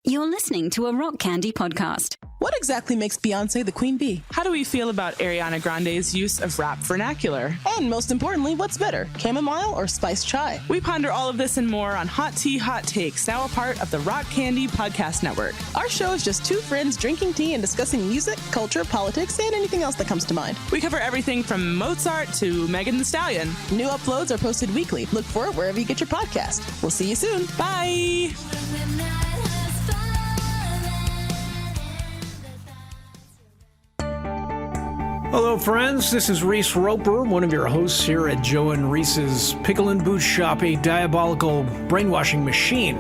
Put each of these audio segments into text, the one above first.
You're listening to a Rock Candy podcast. What exactly makes Beyoncé the queen bee? How do we feel about Ariana Grande's use of rap vernacular? And most importantly, what's better, chamomile or spiced chai? We ponder all of this and more on Hot Tea, Hot Takes, now a part of the Rock Candy Podcast Network. Our show is just two friends drinking tea and discussing music, culture, politics, and anything else that comes to mind. We cover everything from Mozart to Megan Thee Stallion. New uploads are posted weekly. Look for it wherever you get your podcast. We'll see you soon. Bye! Hello, friends. This is Reese Roper, one of your hosts here at Joe and Reese's Pickle and Boot Shop, a diabolical brainwashing machine.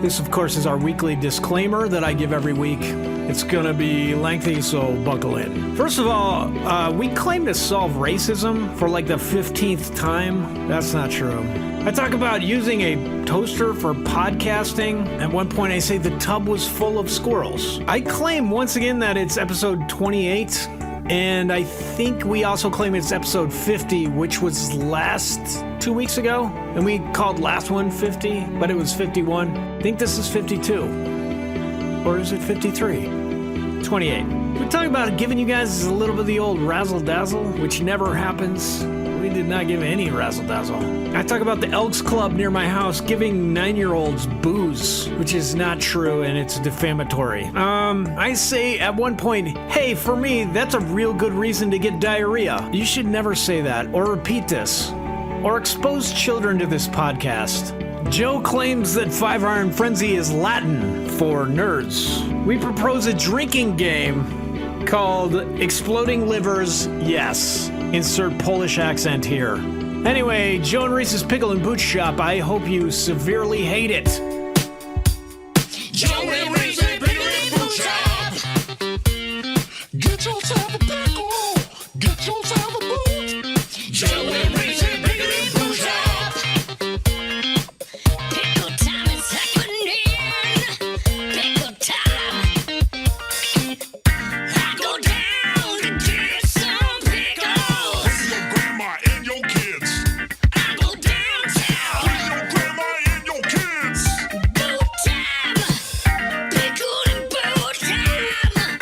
This, of course, is our weekly disclaimer that I give every week. It's going to be lengthy, so buckle in. First of all, we claim to solve racism for like the 15th time. That's not true. I talk about using a toaster for podcasting. At one point, I say the tub was full of squirrels. I claim once again that it's episode 28. And I think we also claim it's episode 50, which was last 2 weeks ago. And we called last one 50, but it was 51. I think this is 52. Or is it 53? 28. We talk about giving you guys a little bit of the old Razzle Dazzle, which never happens. We did not give any Razzle Dazzle. I talk about the Elks Club near my house giving 9-year-olds booze, which is not true and it's defamatory. I say at one point, hey, for me, that's a real good reason to get diarrhea. You should never say that or repeat this or expose children to this podcast. Joe claims that Five Iron Frenzy is Latin for nerds. We propose a drinking game called Exploding Livers, Yes. Insert Polish accent here. Anyway, Joe and Reese's Pickle and Boot Shop, I hope you severely hate it. Joe and Reese's Pickle and Boot Shop. Get yourself a pickle. Get yourself a boot. Joe and Reese's Pickle and Boot Shop. Pickle time is happening. Pickle time. I go down to get some pickles. With your grandma and your kids. I go downtown. With your grandma and your kids. Boot time. Pickle and boot time.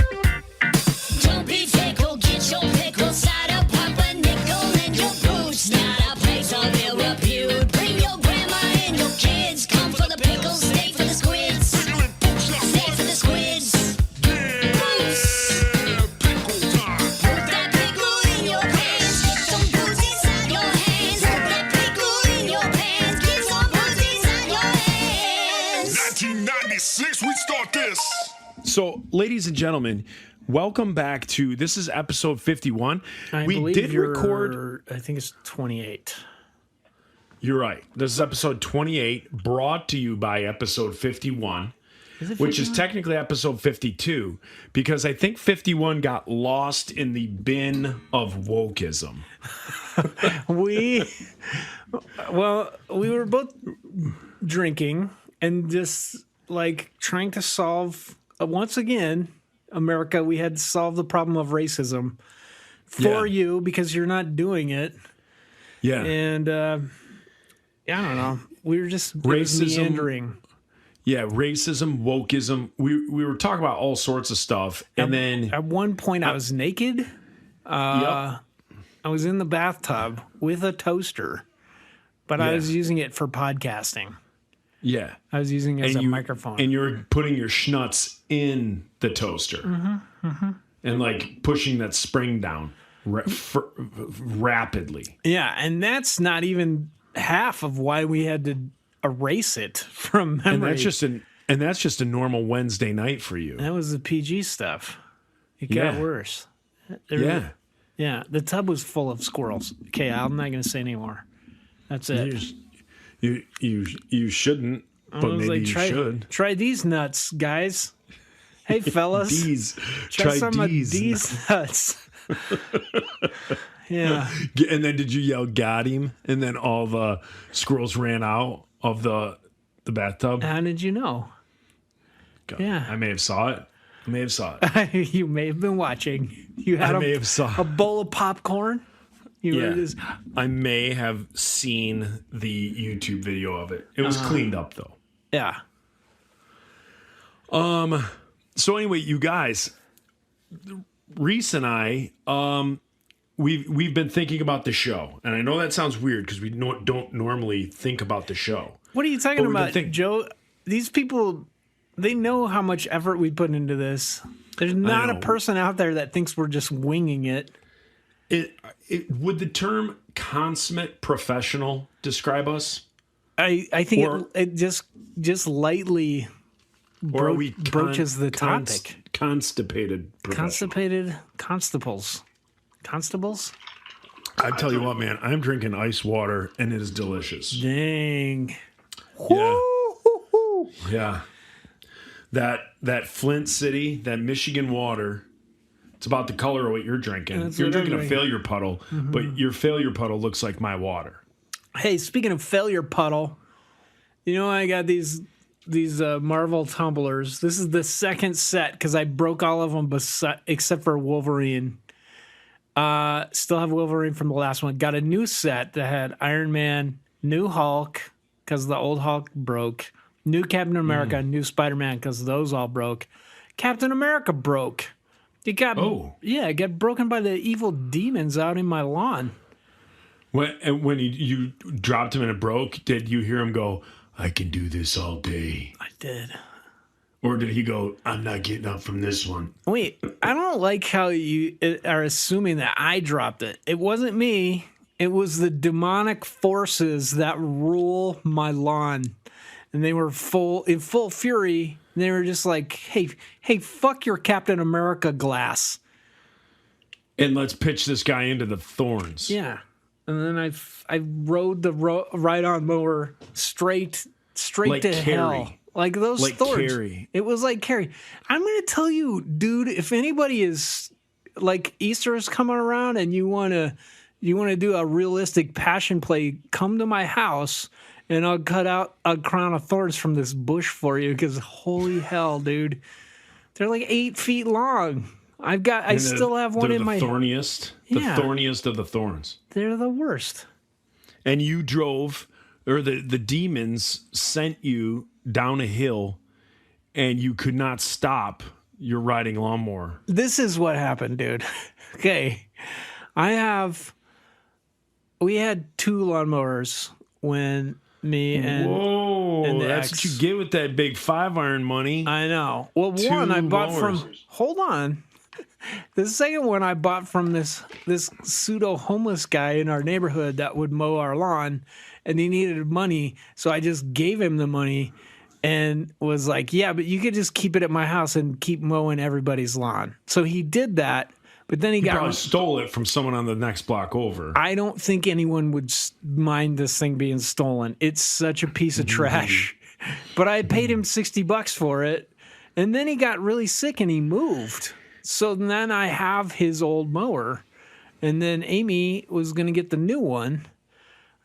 Don't be fickle, get your pickle cider, pop a nickel in your boots. Not a place of ill repute. Bring your grandma and your kids. Come for the pickles, stay for the squids. Stay for the squids. Boots. Put that pickle in your pants. Get some booze inside your hands. Put that pickle in your pants. Get some booze inside your hands. 1996, we start this. So, ladies and gentlemen, welcome back to this is episode 51. I we believe did you're- record. I think it's 28. You're right. This is episode 28, brought to you by episode 51, which is technically episode 52, because I think 51 got lost in the bin of wokeism. We were both drinking and just like trying to solve, once again, America, we had to solve the problem of racism for Yeah. you because you're not doing it. Yeah. And I don't know. We were just Racism. meandering. Yeah, racism, wokeism. We were talking about all sorts of stuff. And then At one point, I was naked. yep. I was in the bathtub with a toaster, but I Yeah. was using it for podcasting. Yeah. I was using it as a you, microphone. And you're putting your schnutz in the toaster. And like pushing that spring down rapidly. Yeah, and that's not even half of why we had to erase it from memory. And that's just a normal Wednesday night for you. That was the PG stuff. It got Yeah. worse. Yeah. Yeah, the tub was full of squirrels. Okay, I'm not going to say anymore. That's it. You shouldn't, I but was maybe like, you try, should. Try these nuts, guys. Hey, fellas. Try some D's. of these nuts. Yeah. And then did you yell, got him? And then all the squirrels ran out of the bathtub? How did you know? God, Yeah. I may have saw it. You may have been watching. You had a bowl of popcorn. I may have seen the YouTube video of it. It was cleaned up, though. Yeah. So anyway, you guys, Reese and I, we've been thinking about the show, and I know that sounds weird because we don't normally think about the show. What are you talking But we've been about, thinking- Joe? These people, they know how much effort we put into this. There's not a know. person out there that thinks we're just winging it. Would the term consummate professional describe us? I think Or- it just lightly Or are we broaches the topic. Constipated professional? Constipated constables. Constables? I tell you what, man, I'm drinking ice water and it is delicious. Dang. Yeah. Yeah. That Flint City, that Michigan water, it's about the color of what you're drinking. That's You're what I'm drinking a drinking. failure puddle, but your failure puddle looks like my water. Hey, speaking of failure puddle, you know I got these Marvel tumblers. This is the second set because I broke all of them except for Wolverine. Still have Wolverine from the last one. Got a new set that had Iron Man, new Hulk because the old Hulk broke, new Captain America, new Spider-Man because those all broke. Captain America broke. It got it got broken by the evil demons out in my lawn. When you dropped him and it broke, did you hear him go, "I can do this all day"? I did. Or did he go, "I'm not getting up from this one"? Wait, I don't like how you are assuming that I dropped it. It wasn't me. It was the demonic forces that rule my lawn. And they were in full fury. And they were just like, hey, fuck your Captain America glass. And let's pitch this guy into the thorns. Yeah. And then I rode the ride-on mower straight Like to Carrie. hell. Like those Like thorns. Carrie. It was like Carrie. I'm going to tell you, dude, if anybody is like Easter is coming around and you want to do a realistic passion play, come to my house and I'll cut out a crown of thorns from this bush for you because holy hell, dude. They're like 8 feet long. I still have one in my... thorniest. Yeah. The thorniest of the thorns. They're the worst. And you drove, or the demons sent you down a hill and you could not stop your riding lawnmower. This is what happened, dude. Okay. We had 2 lawnmowers when me and... Whoa, and the that's ex- what you get with that big 5-iron money. I know. Well, 2 one I bought mowers. from... Hold on. The second one I bought from this pseudo-homeless guy in our neighborhood that would mow our lawn, and he needed money, so I just gave him the money and was like, yeah, but you could just keep it at my house and keep mowing everybody's lawn. So he did that, but then he got... Probably stole it from someone on the next block over. I don't think anyone would mind this thing being stolen. It's such a piece of trash. But I paid him $60 for it, and then he got really sick and he moved. So then I have his old mower, and then Amy was going to get the new one.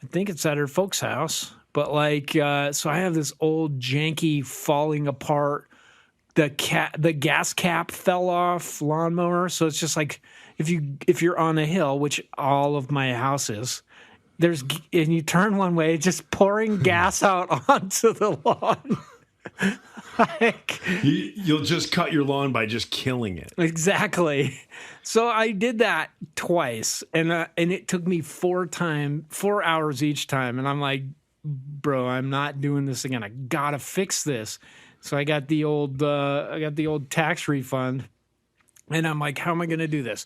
I think it's at her folks' house. But so I have this old janky falling apart. The gas cap fell off lawnmower. So it's just like if you're on a hill, which all of my house is, and you turn one way, it's just pouring gas out onto the lawn. You'll just cut your lawn by just killing it. Exactly. So I did that twice, and it took me 4 hours each time. And I'm like, bro, I'm not doing this again. I gotta fix this. So I got the old tax refund, and I'm like, how am I gonna do this?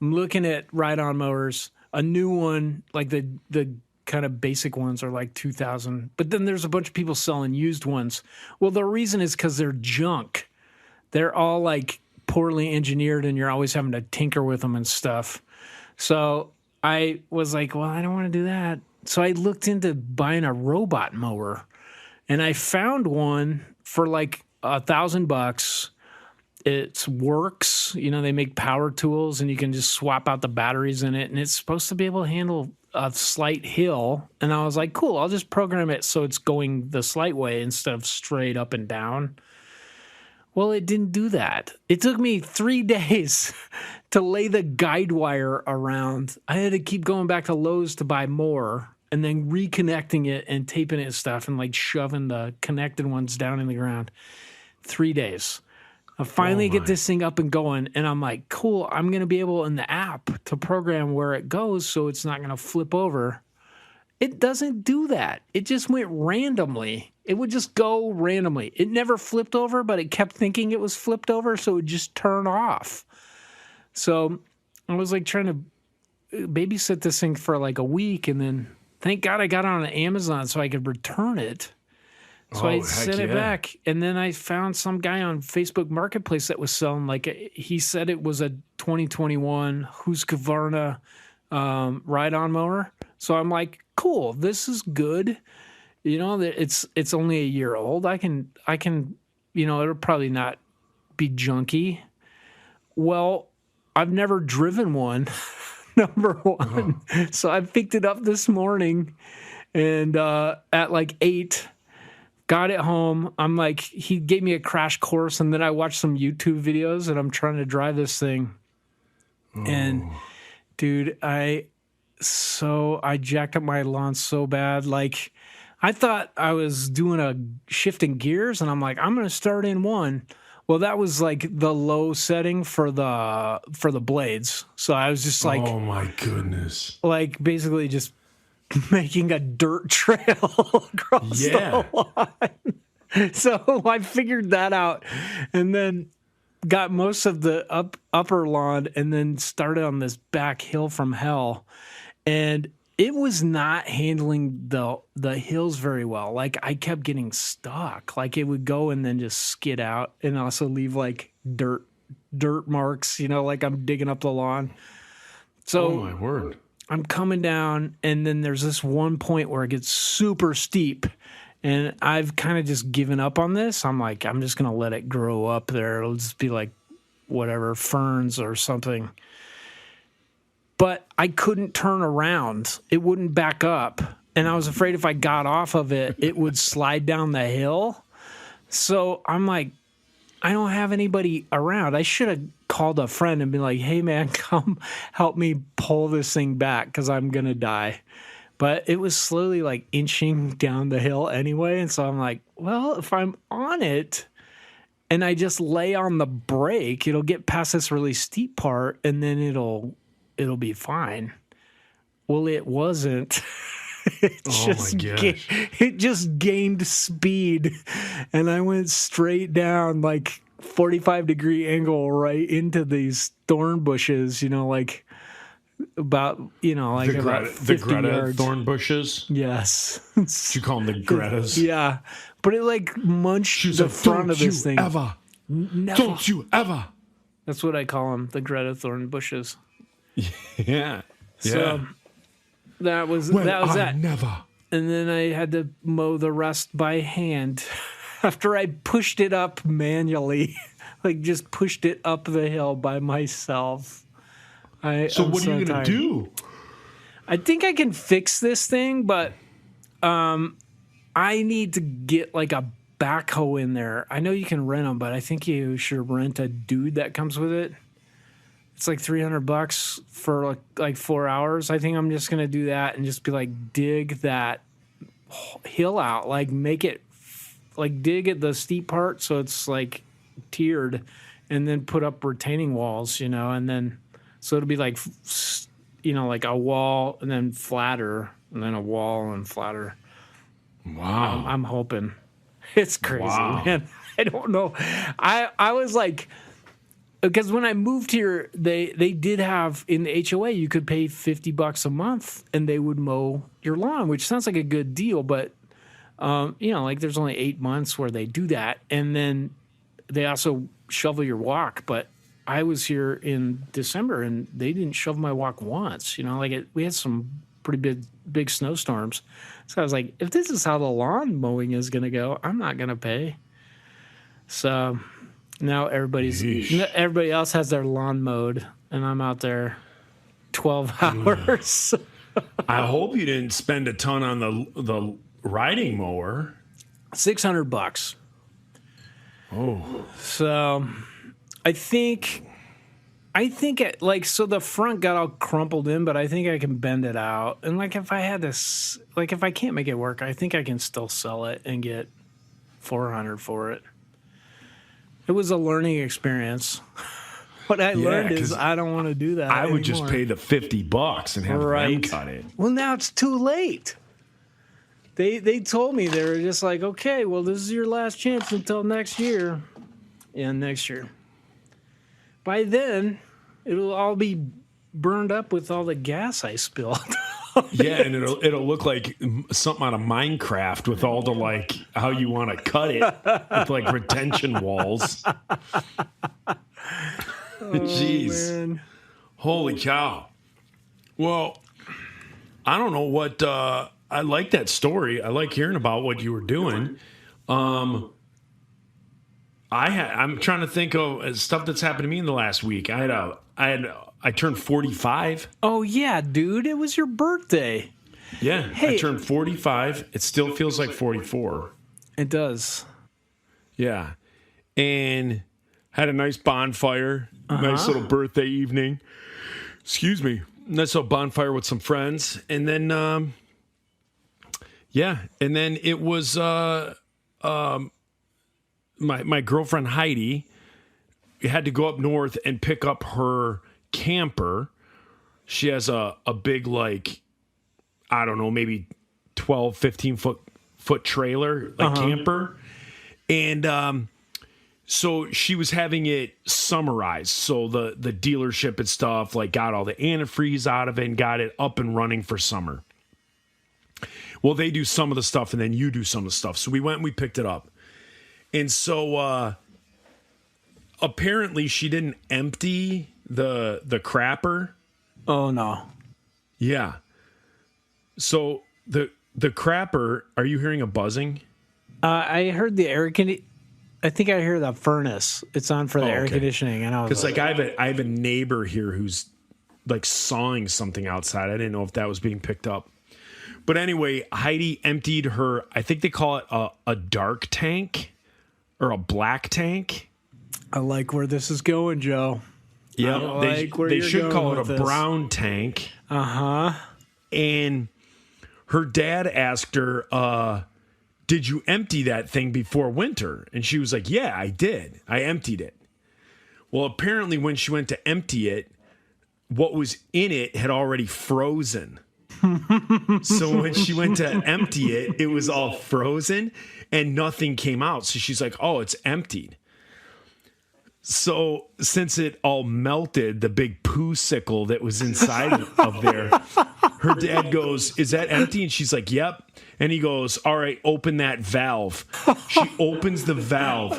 I'm looking at ride-on mowers. A new one, like the kind of basic ones, are like $2,000. But then there's a bunch of people selling used ones. Well, the reason is because they're junk. They're all like poorly engineered, and you're always having to tinker with them and stuff. So I was like, well, I don't want to do that. So I looked into buying a robot mower, and I found one for like $1,000. It works. You know, they make power tools, and you can just swap out the batteries in it, and it's supposed to be able to handle a slight hill. And I was like, cool, I'll just program it so it's going the slight way instead of straight up and down. Well, it didn't do that. It took me 3 days to lay the guide wire around. I had to keep going back to Lowe's to buy more, and then reconnecting it and taping it and stuff, and like shoving the connected ones down in the ground. 3 days. I finally get this thing up and going, and I'm like, cool, I'm going to be able in the app to program where it goes so it's not going to flip over. It doesn't do that. It just went randomly. It would just go randomly. It never flipped over, but it kept thinking it was flipped over, so it would just turn off. So I was like trying to babysit this thing for like a week, and then thank God I got on Amazon so I could return it. So I sent it back, and then I found some guy on Facebook Marketplace that was selling, like, he said it was a 2021 Husqvarna ride-on mower. So I'm like, cool, this is good. You know, it's only a year old. I can, you know, it'll probably not be junky. Well, I've never driven one, number one. So I picked it up this morning, and at like 8. Got it home. I'm like, he gave me a crash course, and then I watched some YouTube videos, and I'm trying to drive this thing. And dude, I jacked up my lawn so bad. Like, I thought I was doing a shifting gears, and I'm like, I'm going to start in one. Well, that was like the low setting for the blades. So I was just like, oh my goodness. Like basically just making a dirt trail across the line. So I figured that out, and then got most of the upper lawn, and then started on this back hill from hell. And it was not handling the hills very well. Like, I kept getting stuck. Like, it would go and then just skid out, and also leave like dirt marks, you know, like I'm digging up the lawn. So, oh my word. I'm coming down, and then there's this one point where it gets super steep, and I've kind of just given up on this. I'm like, I'm just going to let it grow up there. It'll just be like whatever, ferns or something. But I couldn't turn around. It wouldn't back up, and I was afraid if I got off of it, it would slide down the hill. So I'm like, I don't have anybody around. I should have called a friend and been like, hey, man, come help me pull this thing back because I'm going to die. But it was slowly like inching down the hill anyway. And so I'm like, well, if I'm on it and I just lay on the brake, it'll get past this really steep part, and then it'll be fine. Well, it wasn't. It just gained speed, and I went straight down like 45-degree angle right into these thorn bushes, you know, like about, you know, like the Greta yards. thorn bushes. Yes. Did you call them the Gretas? Yeah. But it like munched the front of this thing. Never. Don't you ever. That's what I call them, the Greta thorn bushes. Yeah. So that was that. Never. And then I had to mow the rest by hand after I pushed it up manually, like just pushed it up the hill by myself. So what are you going to do? I think I can fix this thing, but I need to get like a backhoe in there. I know you can rent them, but I think you should rent a dude that comes with it. It's like $300 for like 4 hours. I think I'm just going to do that and just be like, dig that hill out, like make it, like dig at the steep part so it's like tiered, and then put up retaining walls, you know, and then so it'll be like, you know, like a wall and then flatter, and then a wall and flatter. Wow. I'm hoping. It's crazy, man. I don't know. I was like, because when I moved here, they did have in the HOA, you could pay $50 a month and they would mow your lawn, which sounds like a good deal, but you know, like there's only 8 months where they do that, and then they also shovel your walk. But I was here in December and they didn't shovel my walk once. You know, like we had some pretty big snowstorms, so I was like, if this is how the lawn mowing is going to go, I'm not going to pay. So now everybody else has their lawn mowed, and I'm out there 12 hours. I hope you didn't spend a ton on the riding mower. $600. Oh, so I think it, like, so the front got all crumpled in, but I think I can bend it out. And like if I had this, like if I can't make it work, I think I can still sell it and get $400 for it. It was a learning experience. What I learned is 'cause I don't want to do that I would just anymore. pay the $50 and have them cut it. Well, now it's too late. They told me, they were just like, okay, well, this is your last chance until next year. Yeah, next year. By then, it'll all be burned up with all the gas I spilled. Yeah, and it'll look like something out of Minecraft with all the like how you want to cut it with like retention walls. Jeez. Man. Holy cow. Well, I don't know what I like that story. I like hearing about what you were doing. I'm trying to think of stuff that's happened to me in the last week. I turned 45. Oh, yeah, dude. It was your birthday. Yeah, Hey. I turned 45. It still feels like 44. It does. Yeah. And had a nice bonfire, nice little birthday evening. Excuse me. Nice little bonfire with some friends. And then, and then it was my girlfriend Heidi had to go up north and pick up her camper. She has a big, like, I don't know, maybe 12, 15 foot trailer, like camper. And so she was having it summarized. So the dealership and stuff, like, got all the antifreeze out of it and got it up and running for summer. Well, they do some of the stuff and then you do some of the stuff. So we went and we picked it up. And so apparently she didn't empty the crapper. Oh, no. Yeah. So the crapper, are you hearing a buzzing? I heard the air conditioning. I think I hear the furnace. It's on for the air okay. conditioning. And I was Because like I have a neighbor here who's like sawing something outside. I didn't know if that was being picked up. But anyway, Heidi emptied her, I think they call it a dark tank or a black tank. I like where this is going, Joe. Yeah, like where they you're should going call it a with this. brown tank. Uh-huh. And her dad asked her, did you empty that thing before winter? And she was like, yeah, I did. I emptied it. Well, apparently when she went to empty it, what was in it had already frozen. So when she went to empty it, it was all frozen and nothing came out. So she's like, oh, it's emptied. So since it all melted, the big poo sickle that was inside of there, her dad goes, is that empty? And she's like, yep. And he goes, all right, open that valve. She opens the valve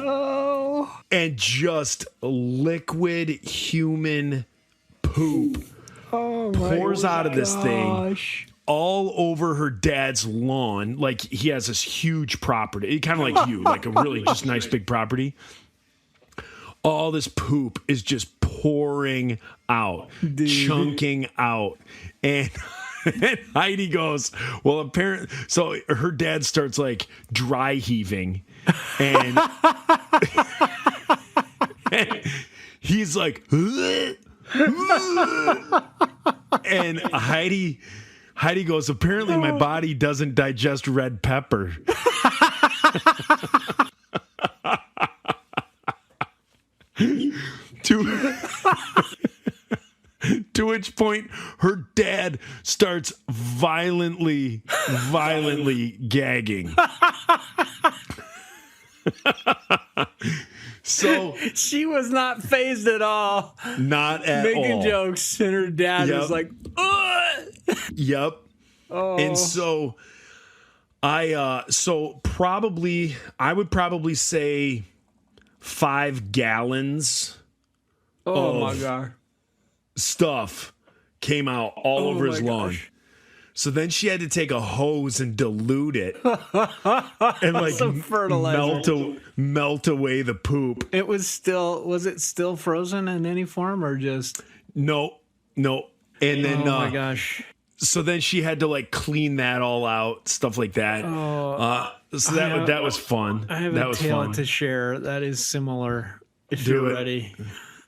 and just liquid human poop pours out of this thing all over her dad's lawn. Like he has this huge property, kind of like you, like a really just nice big property. All this poop is just pouring out, chunking out. And Heidi goes, well, apparently, so her dad starts like dry heaving. And, and he's like, and Heidi goes, apparently my body doesn't digest red pepper. To which point her dad starts violently gagging. So She was not phased at all. not at Making all. jokes, and her dad Yep. was like, ugh! Yep. And so I would probably say 5 gallons Oh, my of God. stuff came out all over his my lawn. gosh. So then she had to take a hose and dilute it and like Some fertilizer. melt away the poop. Was it still frozen in any form or just? No. And then Oh my gosh. so then she had to like clean that all out, stuff like that. So that was fun. I have that a was tale fun. to share that is similar. If Do you're it. ready.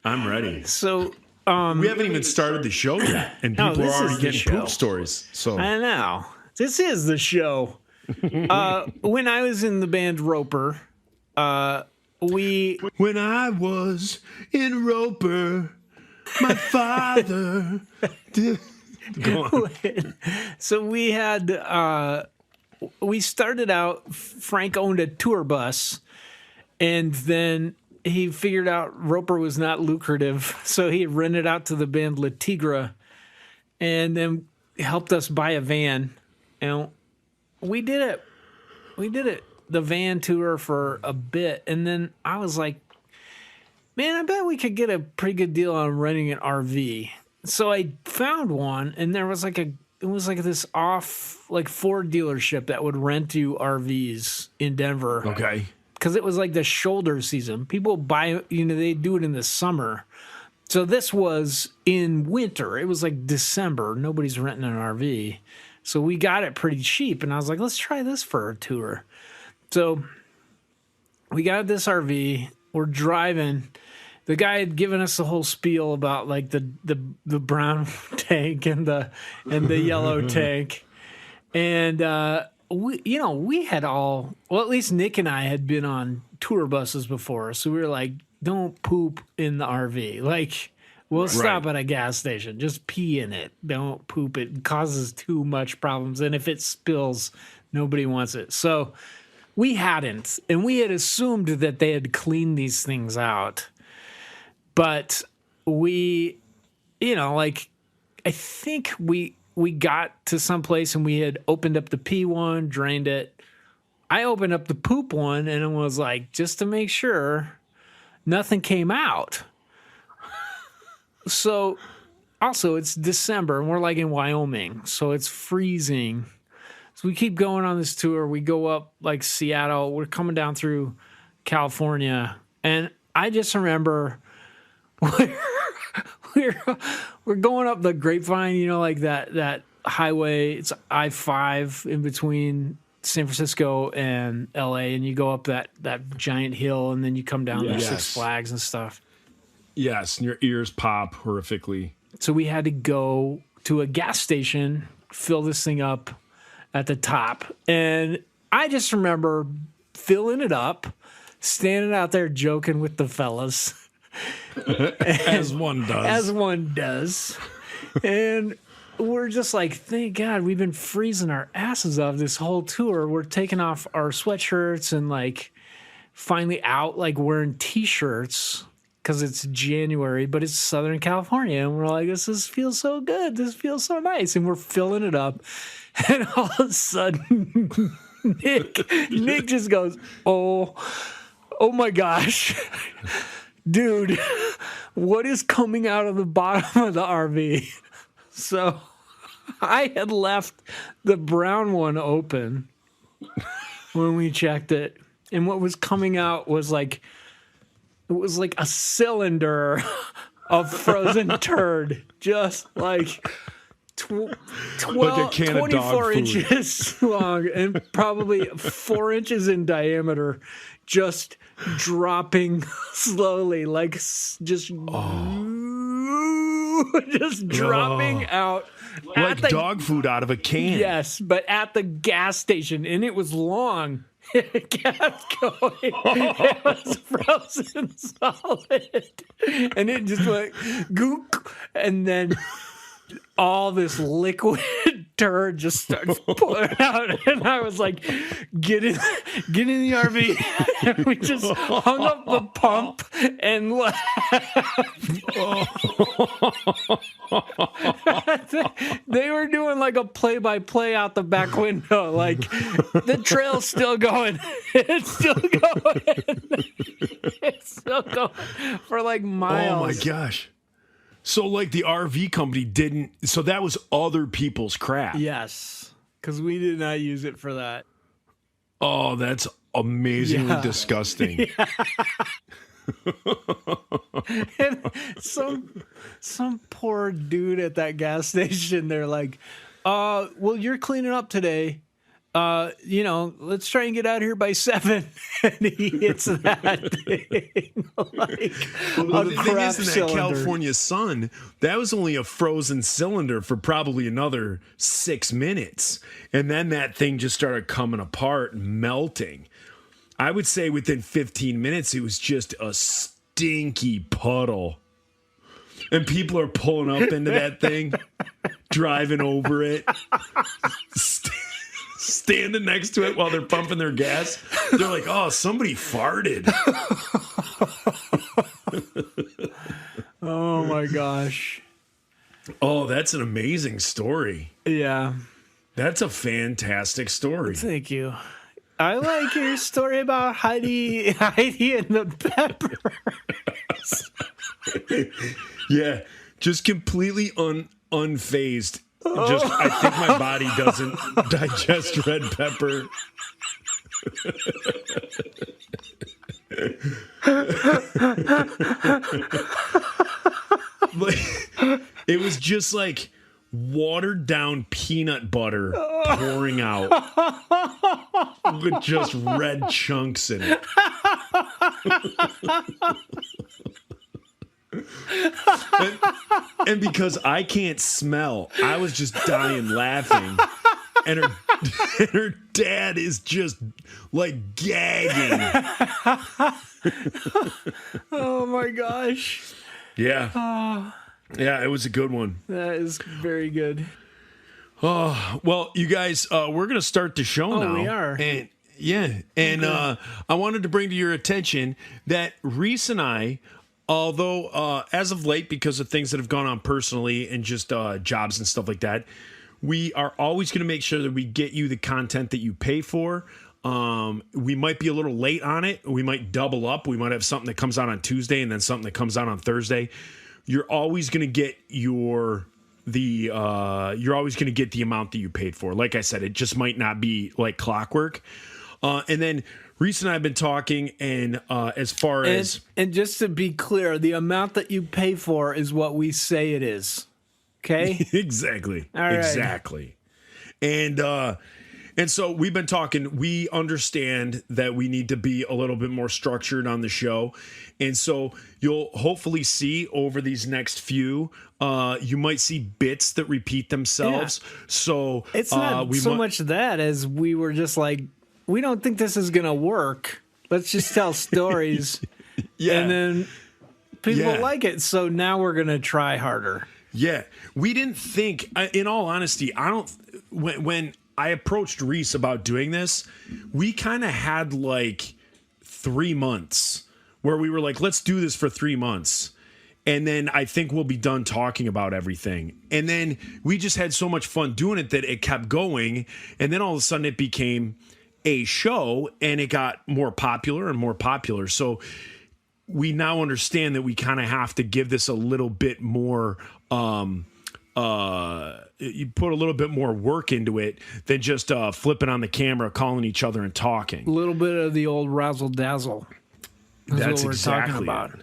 I'm ready. So, We haven't even started the show yet, and No, people this are is already the getting show. poop stories. So I know. This is the show. When I was in the band Roper, When I was in Roper, my father did. Go on. So we had, we started out, Frank owned a tour bus, and then he figured out Roper was not lucrative, so he rented out to the band La Tigra, and then helped us buy a van, and we did it. The van tour for a bit, and then I was like, man, I bet we could get a pretty good deal on renting an RV. So I found one, and there was it was like this off, like Ford dealership that would rent you RVs in Denver. Okay. Because it was like the shoulder season. People buy, they do it in the summer. So this was in winter. It was like December. Nobody's renting an RV. So we got it pretty cheap, and I was like, let's try this for a tour. So we got this RV. We're driving. The guy had given us the whole spiel about like the brown tank and the yellow tank, and we had all, well, at least Nick and I had been on tour buses before, so we were like, don't poop in the RV. Like, we'll stop at a gas station, just pee in it. Don't poop it. It causes too much problems, and if it spills, nobody wants it. So we hadn't, and we had assumed that they had cleaned these things out. But we, I think we got to some place and we had opened up the pee one, drained it. I opened up the poop one and it was like, just to make sure, nothing came out. So, also, it's December and we're like in Wyoming, so it's freezing. So we keep going on this tour. We go up like Seattle. We're coming down through California. And I just remember we're going up the Grapevine, like that highway. It's I-5 in between San Francisco and LA, and you go up that giant hill, and then you come down to Six Flags and stuff. Yes, and your ears pop horrifically. So we had to go to a gas station, fill this thing up at the top, and I just remember filling it up, standing out there joking with the fellas. As one does. And we're just like, thank God, we've been freezing our asses off this whole tour. We're taking off our sweatshirts and like finally out like wearing t-shirts because it's January, but it's Southern California. And we're like, this feels so good. This feels so nice. And we're filling it up. And all of a sudden, Nick just goes, oh my gosh. Dude, what is coming out of the bottom of the RV? So I had left the brown one open when we checked it. And what was coming out was like, it was like a cylinder of frozen turd. Just like 24 inches long and probably 4 inches in diameter. Just dropping slowly, like just dropping out. Like dog food out of a can. Yes, but at the gas station, and it was long. It kept going. It was frozen solid. And it just went gook, and then all this liquid turd just starts pouring out, and I was like, get in the RV. And we just hung up the pump and left. They were doing like a play-by-play out the back window, like the trail's still going. It's still going. It's still going for like miles. Oh my gosh. So, like, the RV company didn't... So that was other people's crap. Yes, because we did not use it for that. Oh, that's amazingly disgusting. Yeah. And some poor dude at that gas station, they're like, well, you're cleaning up today. Let's try and get out of here by 7. And he hits that thing like well, the a thing crap is, in that cylinder. California sun, that was only a frozen cylinder for probably another 6 minutes. And then that thing just started coming apart and melting. I would say within 15 minutes, it was just a stinky puddle. And people are pulling up into that thing, driving over it, standing next to it while they're pumping their gas. They're like, oh, somebody farted. Oh, my gosh. Oh, that's an amazing story. Yeah. That's a fantastic story. Thank you. I like your story about Heidi and the peppers. Yeah, just completely unfazed. Just, I think my body doesn't digest red pepper. It was just like watered down peanut butter pouring out with just red chunks in it. and because I can't smell, I was just dying laughing. And her dad is just like gagging. Oh my gosh. Yeah. Yeah, it was a good one. That is very good. Oh, well, you guys, we're going to start the show now. We are. And I wanted to bring to your attention that Reese and I, although as of late, because of things that have gone on personally and just jobs and stuff like that, we are always going to make sure that we get you the content that you pay for. We might be a little late on it. We might double up. We might have something that comes out on Tuesday and then something that comes out on Thursday. You're always going to get you're always going to get the amount that you paid for. Like I said, it just might not be like clockwork. And then Reese and I have been talking, and as far as just to be clear, the amount that you pay for is what we say it is. Okay? Exactly. All right. Exactly. And so we've been talking. We understand that we need to be a little bit more structured on the show. And so you'll hopefully see over these next few, you might see bits that repeat themselves. Yeah. So it's not so much that as we were just like, we don't think this is going to work. Let's just tell stories. Yeah. And then people like it. So now we're going to try harder. Yeah. We didn't think, in all honesty, when I approached Reese about doing this, we kind of had like 3 months where we were like, let's do this for 3 months. And then I think we'll be done talking about everything. And then we just had so much fun doing it that it kept going. And then all of a sudden it became a show and it got more popular and more popular. So we now understand that we kind of have to give this a little bit more, you put a little bit more work into it than just flipping on the camera, calling each other and talking. A little bit of the old Razzle Dazzle. That's what we're exactly talking about.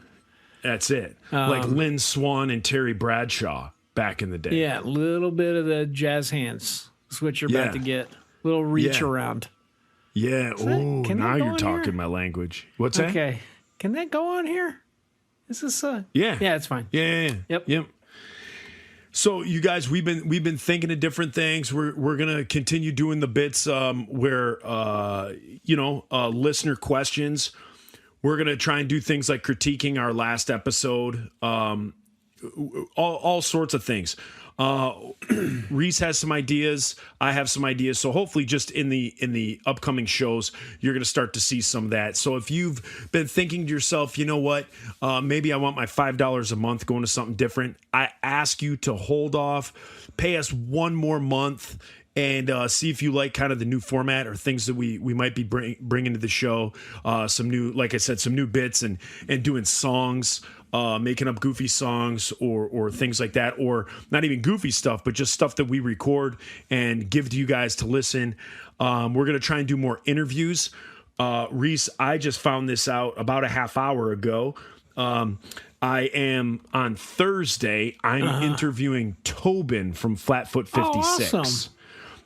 That's it. Like Lynn Swan and Terry Bradshaw back in the day. Yeah, a little bit of the jazz hands. That's what you're about to get. A little reach around. Yeah. Oh, now you're talking my language. What's that? Okay. Can that go on here? Is this Yeah. Yeah, it's fine. Yeah. Yep. So you guys, we've been thinking of different things. We're gonna continue doing the bits where listener questions. We're gonna try and do things like critiquing our last episode, all sorts of things. Reese has some ideas. I have some ideas. So hopefully just in the upcoming shows, you're going to start to see some of that. So if you've been thinking to yourself, you know what, maybe I want my $5 a month going to something different, I ask you to hold off, pay us one more month, and see if you like kind of the new format or things that we might be bringing to the show. Some new, like I said, some new bits and doing songs. Making up goofy songs or things like that, or not even goofy stuff, but just stuff that we record and give to you guys to listen. We're going to try and do more interviews. Reese, I just found this out about a half hour ago. I am on Thursday. I'm interviewing Tobin from Flatfoot 56. Oh, awesome.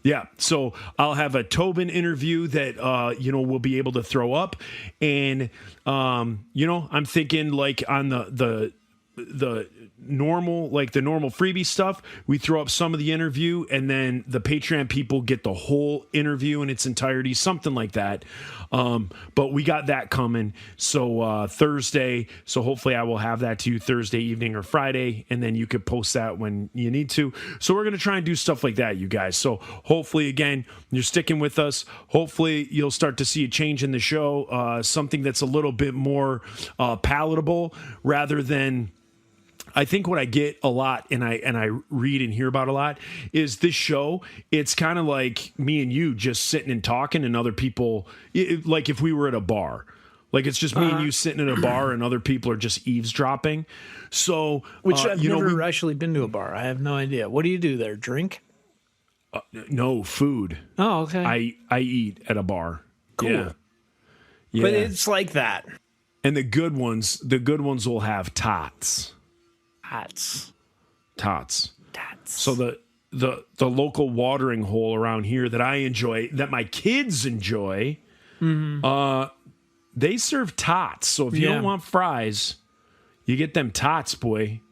Yeah, so I'll have a Tobin interview that we'll be able to throw up, and I'm thinking like on the the normal freebie stuff, we throw up some of the interview, and then the Patreon people get the whole interview in its entirety, something like that. But we got that coming. So Thursday. So hopefully I will have that to you Thursday evening or Friday, and then you could post that when you need to. So we're going to try and do stuff like that, you guys. So hopefully, again, you're sticking with us. Hopefully you'll start to see a change in the show, something that's a little bit more palatable rather than... I think what I get a lot and I read and hear about a lot is this show. It's kind of like me and you just sitting and talking, and other people, like if we were at a bar, like it's just me and you sitting in a bar and other people are just eavesdropping. So, which I've never actually been to a bar. I have no idea. What do you do there? Drink? No, food. Oh, okay. I eat at a bar. Cool. Yeah. But it's like that. And the good ones will have tots. Tots. So the local watering hole around here that I enjoy, that my kids enjoy, they serve tots. So if you don't want fries, you get them tots, boy.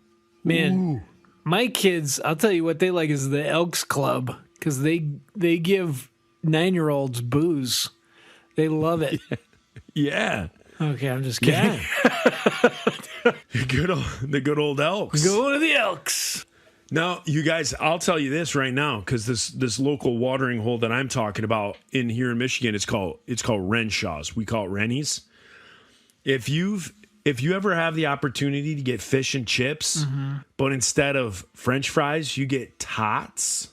Man, Ooh. My kids, I'll tell you what they like is the Elks Club, because they give 9-year-olds booze. They love it. Yeah. Okay, I'm just kidding. Yeah. The good old Elks. Go to the Elks. Now, you guys, I'll tell you this right now, because this local watering hole that I'm talking about here in Michigan, it's called Renshaw's. We call it Rennie's. If you ever have the opportunity to get fish and chips, but instead of French fries, you get tots.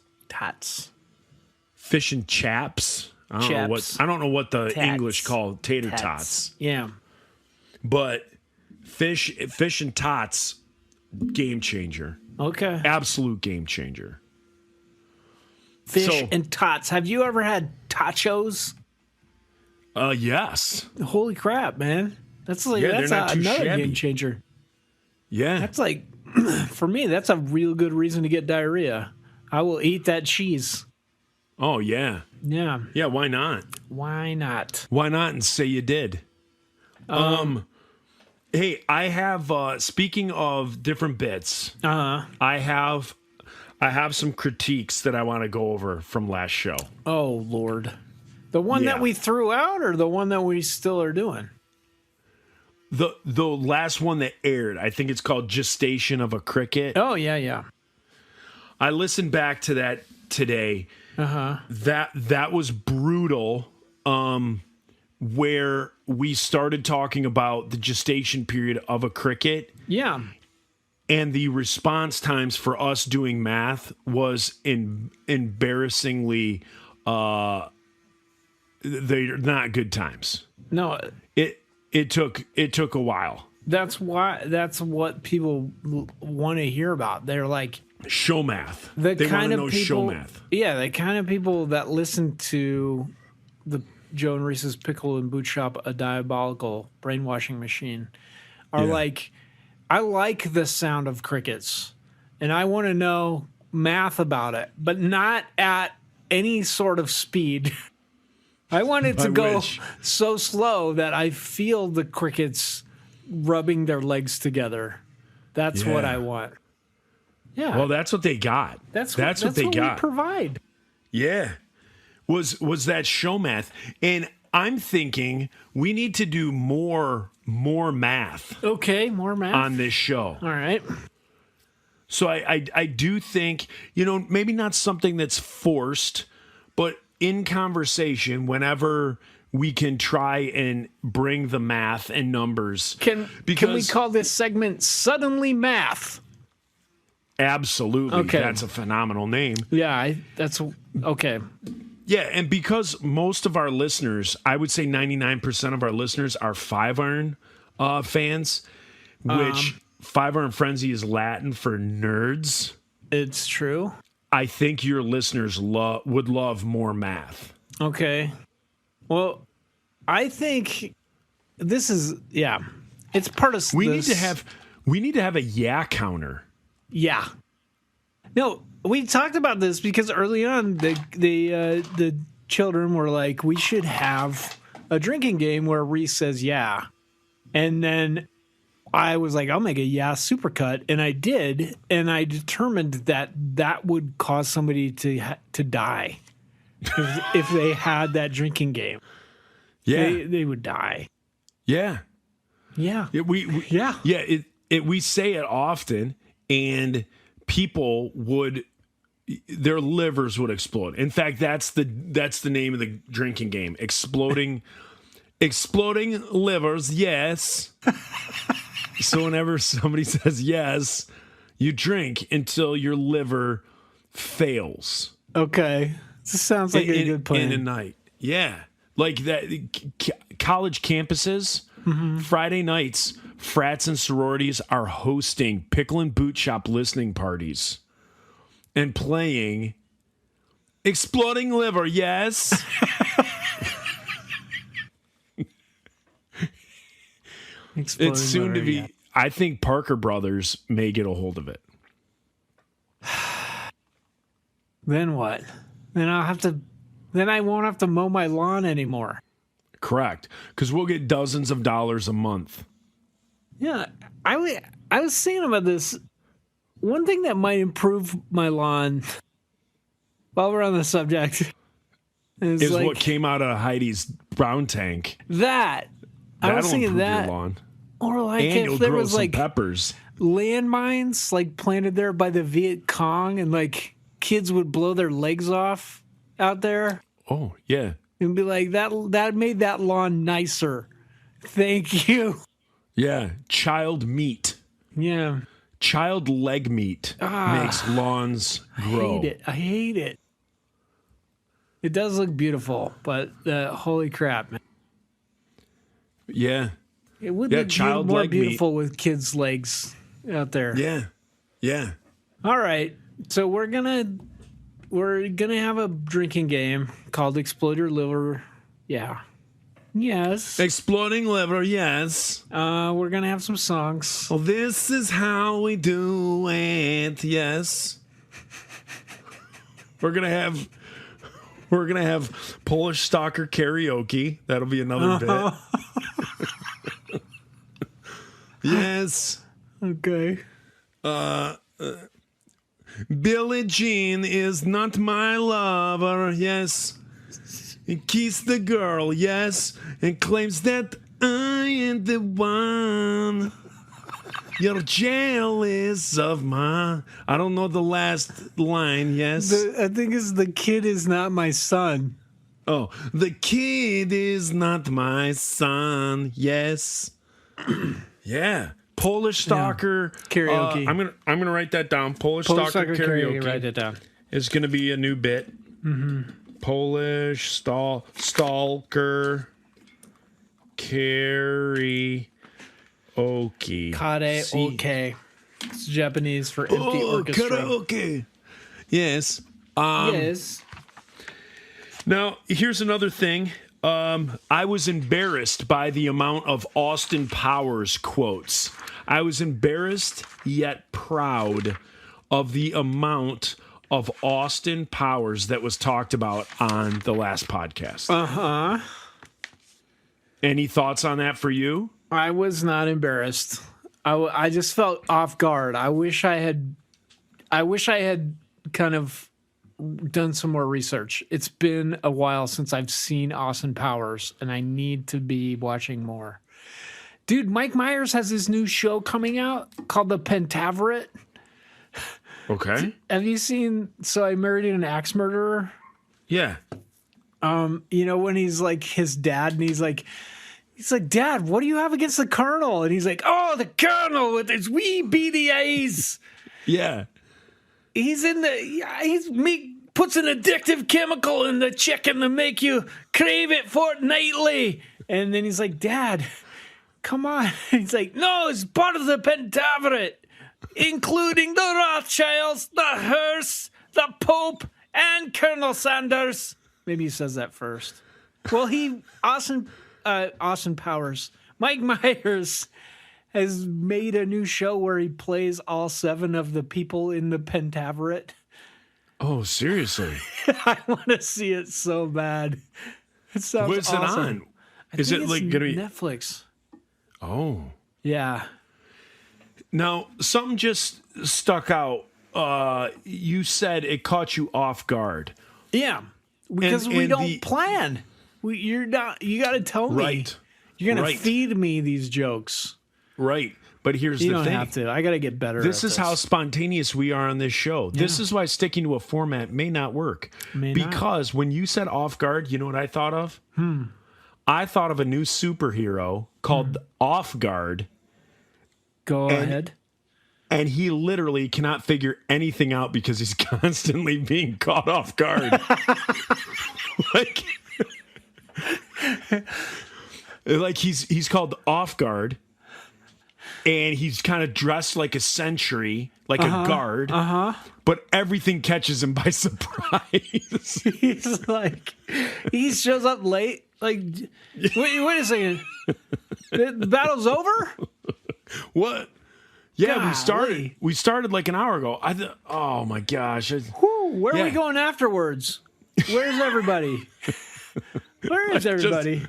Fish and chaps. I don't know what the English call tater tots. Yeah. But fish and tots, game changer. Okay. Absolute game changer. Fish and tots. Have you ever had tachos? Yes. Holy crap, man. That's another shabby. game changer. Yeah. That's like, for me, that's a real good reason to get diarrhea. I will eat that cheese. Oh, yeah. Yeah. Yeah, why not? Why not? Why not and say you did? Hey, I have, speaking of different bits, I have some critiques that I want to go over from last show. Oh, Lord. The one that we threw out or the one that we still are doing? The last one that aired, I think it's called Gestation of a Cricket. Oh, yeah. I listened back to that today. That was brutal. Where we started talking about the gestation period of a cricket. Yeah. And the response times for us doing math was embarrassingly they're not good times. No. It took a while. That's what people want to hear about. They're like show math. They want to know people, show math. Yeah, the kind of people that listen to the Joe and Reese's Pickle and Boot Shop, a diabolical brainwashing machine, are like, I like the sound of crickets, and I want to know math about it, but not at any sort of speed. I want it to go so slow that I feel the crickets rubbing their legs together. That's what I want. Yeah. Well, that's what they got. That's what they got. We provide. Yeah. Was that show math. And I'm thinking we need to do more math. Okay, more math on this show. All right. So I do think, maybe not something that's forced, but in conversation, whenever we can try and bring the math and numbers. Can we call this segment Suddenly Math? Absolutely. Okay. That's a phenomenal name. Yeah, that's okay. Yeah, and because most of our listeners, I would say 99% of our listeners are 5-iron fans, which 5-iron frenzy is Latin for nerds. It's true. I think your listeners would love more math. Okay. Well, I think this is it's part of we need to have a counter. Yeah. No, we talked about this because early on the children were like, we should have a drinking game where Reese says yeah. And then I was like, I'll make a supercut, and I did, and I determined that would cause somebody to die if they had that drinking game. Yeah, they would die. Yeah. Yeah. We say it often, and people their livers would explode. In fact, that's the name of the drinking game. Exploding livers, yes. So whenever somebody says yes, you drink until your liver fails. Okay. This sounds like a good plan. In a night. Yeah. Like that college campuses, Friday nights, frats and sororities are hosting pickle and boot shop listening parties and playing Exploding Liver, yes. It's soon to be. Yeah. I think Parker Brothers may get a hold of it. Then what? Then I won't have to mow my lawn anymore. Correct, because we'll get dozens of dollars a month. Yeah, I was thinking about this. One thing that might improve my lawn, while we're on the subject, is like, what came out of Heidi's brown tank. I was thinking that. Your lawn. Or like and if there grow was some like peppers, landmines like planted there by the Viet Cong, and like kids would blow their legs off out there. Oh yeah, and be like that made that lawn nicer. Thank you. Yeah, child meat. Yeah, child leg meat makes lawns grow. I hate it. It does look beautiful, but holy crap, man. Yeah. It would look more beautiful with kids' legs out there. Yeah. Yeah. All right. So we're gonna have a drinking game called Explode Your Liver. Yeah. Yes. Exploding Liver, yes. We're gonna have some songs. Well, this is how we do it, yes. We're gonna have Polish Stalker karaoke. That'll be another bit. Yes. Okay. Billie Jean is not my lover, yes. He kissed the girl, yes, and claims that I am the one. You're jealous of my... I don't know the last line, yes. I think it's the kid is not my son. Oh, the kid is not my son, yes. Yeah, Polish Stalker karaoke. I'm gonna write that down. Polish Stalker karaoke. Write it down. Is gonna be a new bit. Mm-hmm. Polish Stalker karaoke. Karaoke. It's Japanese for empty orchestra. Karaoke. Yes. Yes. Now here's another thing. I was embarrassed by the amount of Austin Powers quotes. I was embarrassed yet proud of the amount of Austin Powers that was talked about on the last podcast. Uh-huh. Any thoughts on that for you? I was not embarrassed. I just felt off guard. I wish I had kind of done some more research. It's been a while since I've seen Austin Powers, and I need to be watching more. Dude, Mike Myers has his new show coming out called The Pentaveret. Okay. Have you seen So I Married an Axe Murderer? Yeah. You know, when he's like his dad, and he's like, Dad, what do you have against the Colonel? And he's like, oh, the Colonel with his wee beady eyes. Yeah. Puts an addictive chemical in the chicken to make you crave it fortnightly. And then he's like, Dad, come on. He's like, no, it's part of the Pentaveret, including the Rothschilds, the Hearst, the Pope, and Colonel Sanders. Maybe he says that first. Well, Austin Powers, Mike Myers, has made a new show where he plays all 7 of the people in the Pentaveret. Oh, seriously? I want to see it so bad. It sounds What's awesome. it on? Is it like going to be Netflix? Oh. Yeah. Now, something just stuck out. You said it caught you off guard. Yeah, because we and don't plan. You're not. You got to tell me. Right. You're gonna Right. feed me these jokes. Right. But here's You the don't thing. have to. I got to get better. This at is how spontaneous we are on this show. This is why sticking to a format may not work. May not. Because when you said off guard, you know what I thought of? I thought of a new superhero called Off Guard, Go ahead. and he literally cannot figure anything out because he's constantly being caught off guard. like he's called Off Guard. And he's kind of dressed like a sentry, like a guard. But everything catches him by surprise. He's like, he shows up late. Like, wait a second. The battle's over? What? Yeah, Golly. we started like an hour ago. Oh my gosh. Whew, where are we Yeah. going afterwards? Where's everybody? Where is everybody?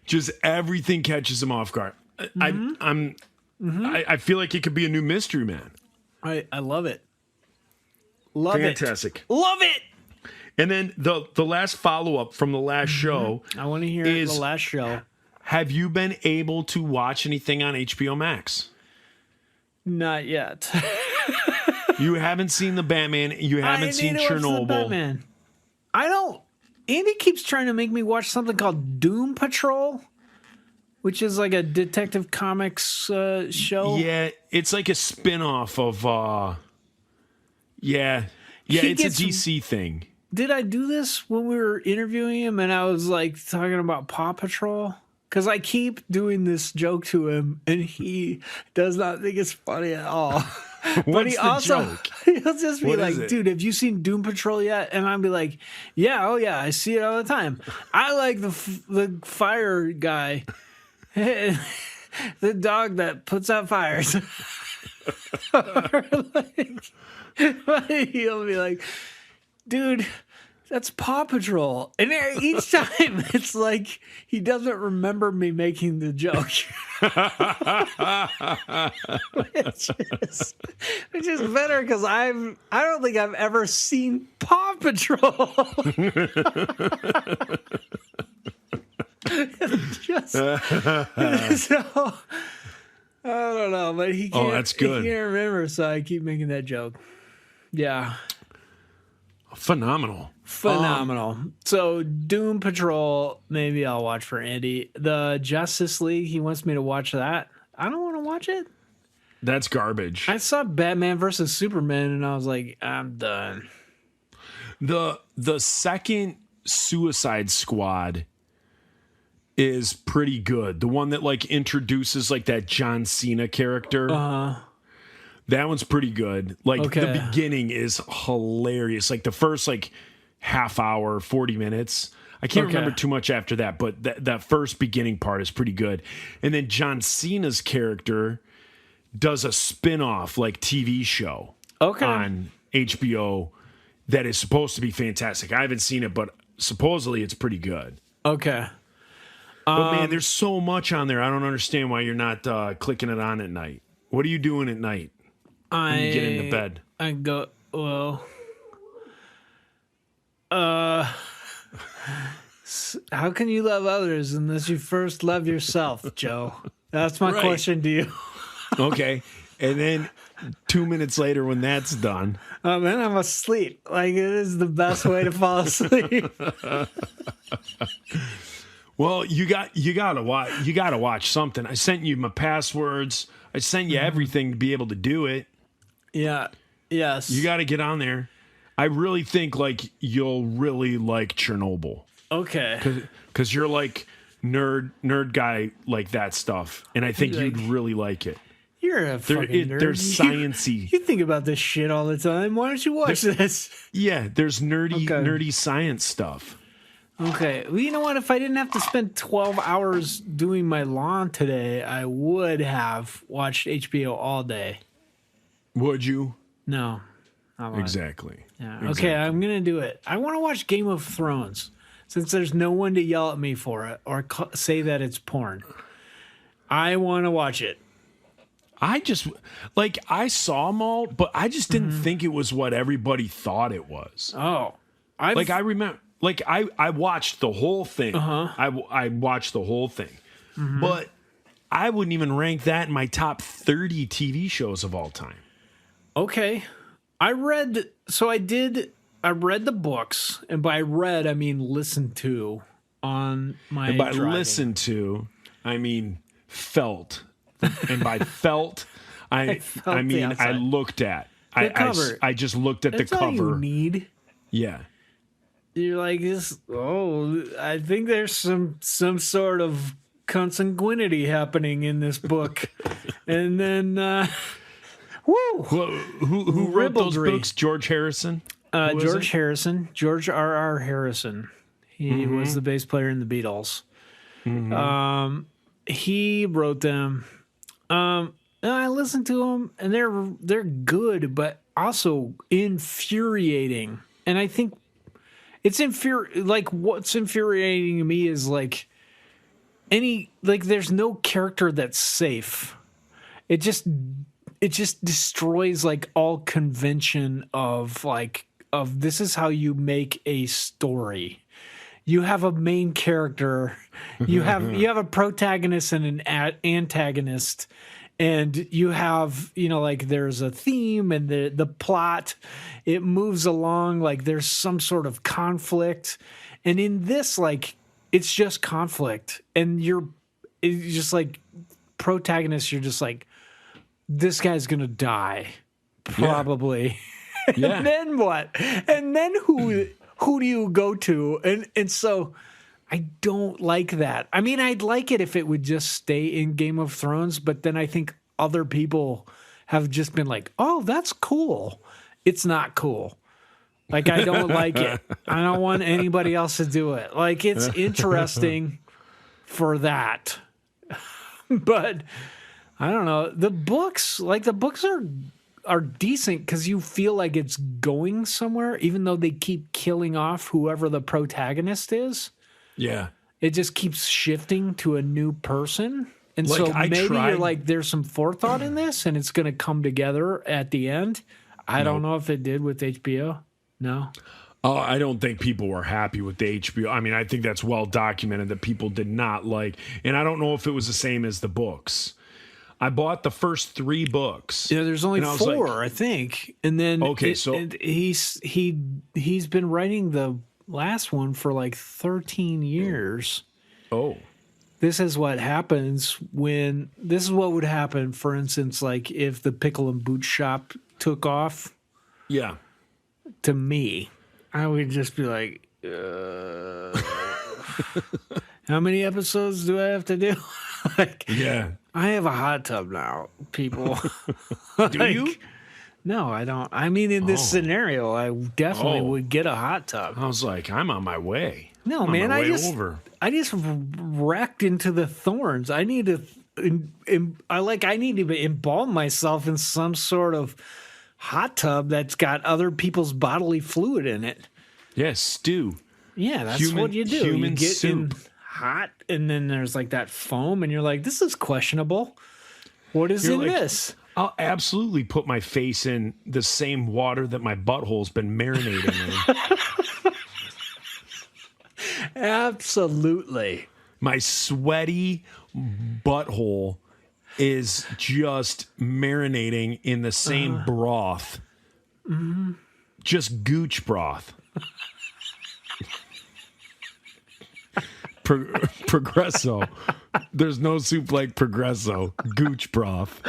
Just everything catches him off guard. I feel like it could be a new Mystery Man. I love it. Love Fantastic. it. Love it. And then the last follow-up from the last show. I want to hear the last show. Have you been able to watch anything on HBO Max? Not yet. You haven't seen the Batman. You haven't seen need to watch the Chernobyl. Batman. I don't. Andy keeps trying to make me watch something called Doom Patrol, which is like a Detective Comics show. Yeah, it's like a spin-off of it's gets- a DC thing. Did I do this when we were interviewing him and I was like talking about Paw Patrol? Because I keep doing this joke to him and he does not think it's funny at all. But What's he the also, joke? he'll just be What like, is it? dude, have you seen Doom Patrol yet? And I'll be like, yeah, oh yeah, I see it all the time. I like the fire guy. The dog that puts out fires. He'll be like, dude, that's Paw Patrol. And each time it's like he doesn't remember me making the joke. which is better because I don't think I've ever seen Paw Patrol. Just, so I don't know, but he can't. that's good. He can't remember, so I keep making that joke. Yeah, Phenomenal. So Doom Patrol, maybe I'll watch for Andy. The Justice League, he wants me to watch that. I don't want to watch it. That's garbage. I saw Batman versus Superman, and I was like, I'm done. The second Suicide Squad is pretty good. The one that like introduces like that John Cena character. That one's pretty good. Like Okay. the beginning is hilarious. Like the first like half hour, 40 minutes. I can't Okay. remember too much after that, but that first beginning part is pretty good. And then John Cena's character does a spin-off like TV show on HBO that is supposed to be fantastic. I haven't seen it, but supposedly it's pretty good. Okay. But man, there's so much on there. I don't understand why you're not clicking it on at night. What are you doing at night when you get into bed? I go, well, how can you love others unless you first love yourself, Joe? That's my Right. question to you. Okay. And then 2 minutes later when that's done. Then I'm asleep. Like, it is the best way to fall asleep. Well, you gotta watch something. I sent you my passwords. I sent you everything to be able to do it. Yeah. Yes. You got to get on there. I really think like you'll really like Chernobyl Okay. because you're like nerd guy like that stuff, and I think you'd really like it. You're a fucking nerd. There's sciencey. You think about this shit all the time. Why don't you watch this? Yeah, there's nerdy Okay. nerdy science stuff. Okay. Well, you know what? If I didn't have to spend 12 hours doing my lawn today, I would have watched HBO all day. Would you? No. I won't. Exactly. Yeah. Exactly. Okay, I'm going to do it. I want to watch Game of Thrones since there's no one to yell at me for it or say that it's porn. I want to watch it. I just I saw them all, but I just didn't think it was what everybody thought it was. Oh, I remember, I watched the whole thing. I watched the whole thing, but I wouldn't even rank that in my top 30 TV shows of all time. Okay. I read the books, and by read, I mean listened to on my And by driving. listen to, I mean felt. And by felt, I the mean I outside. looked at. The cover. I just looked at That's the all you cover. need. Yeah. You're like, I think there's some sort of consanguinity happening in this book. And then, woo! Well, who wrote those Ribaldry. books? George Harrison? Who was George it? Harrison, George R.R. Harrison. He was the bass player in the Beatles. He wrote them. And I listened to them, and they're good, but also infuriating. And I think it's what's infuriating to me is there's no character that's safe. It just destroys all convention of this is how you make a story. You have a main character, you have a protagonist and an antagonist, and you have there's a theme and the plot. It moves along there's some sort of conflict, and in this it's just conflict, and it's just protagonist. You're just this guy's gonna die, probably. Yeah. And then what? And then who do you go to? And so I don't like that. I mean, I'd like it if it would just stay in Game of Thrones, but then I think other people have just been oh, that's cool. It's not cool. I don't like it. I don't want anybody else to do it. It's interesting for that. But I don't know. The books are decent because you feel like it's going somewhere, even though they keep killing off whoever the protagonist is. Yeah. It just keeps shifting to a new person. And so I maybe tried- you're there's some forethought in this and it's going to come together at the end. I don't know if it did with HBO. No. Oh, I don't think people were happy with the HBO. I mean, I think that's well documented that people did not like, and I don't know if it was the same as the books. I bought the first 3 books. Yeah, there's only and I was 4, I think. And then he's been writing the last one for 13 years. Oh. This is what happens this is what would happen, for instance, if the Pickle and Boot Shop took off. Yeah. To me, I would just be how many episodes do I have to do? Yeah. I have a hot tub now, people. Do you? No, I don't. I mean, in this scenario, I definitely Oh. would get a hot tub. I was I'm on my way. No, I'm man, on my I way just over. wrecked into the thorns. I need to, I need to embalm myself in some sort of hot tub that's got other people's bodily fluid in it. Yeah, stew. Yeah, that's Human- what you do. human You get in soup. hot, and then there's that foam, and you're this is questionable. What is You're in this? I'll absolutely put my face in the same water that my butthole's been marinating in. Absolutely. My sweaty butthole is just marinating in the same broth. Just gooch broth. Progresso. There's no soup like Progresso. Gooch broth.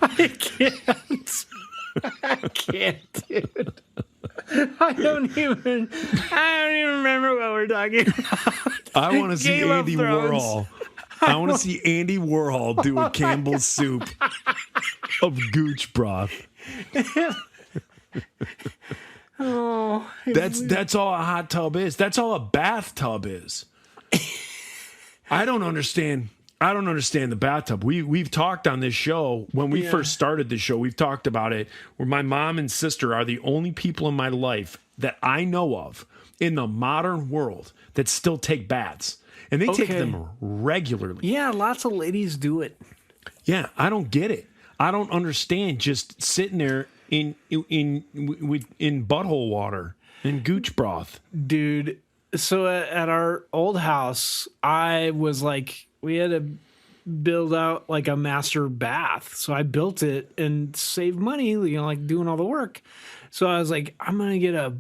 I can't. I can't, dude. I don't even remember what we're talking about. I want to see Game of Andy Thrones. Warhol. I want to see Andy Warhol do a Campbell's soup of gooch broth. Oh, That's all a hot tub is. That's all a bathtub is. I don't understand the bathtub. We've talked on this show when we first started the show. We've talked about it where my mom and sister are the only people in my life that I know of in the modern world that still take baths, and they take them regularly. Yeah, lots of ladies do it. Yeah, I don't get it. I don't understand just sitting there in butthole water and gooch broth. Dude, so at our old house, I was like, we had to build out like a master bath. So I built it and saved money, like doing all the work. So I was like, I'm going to get a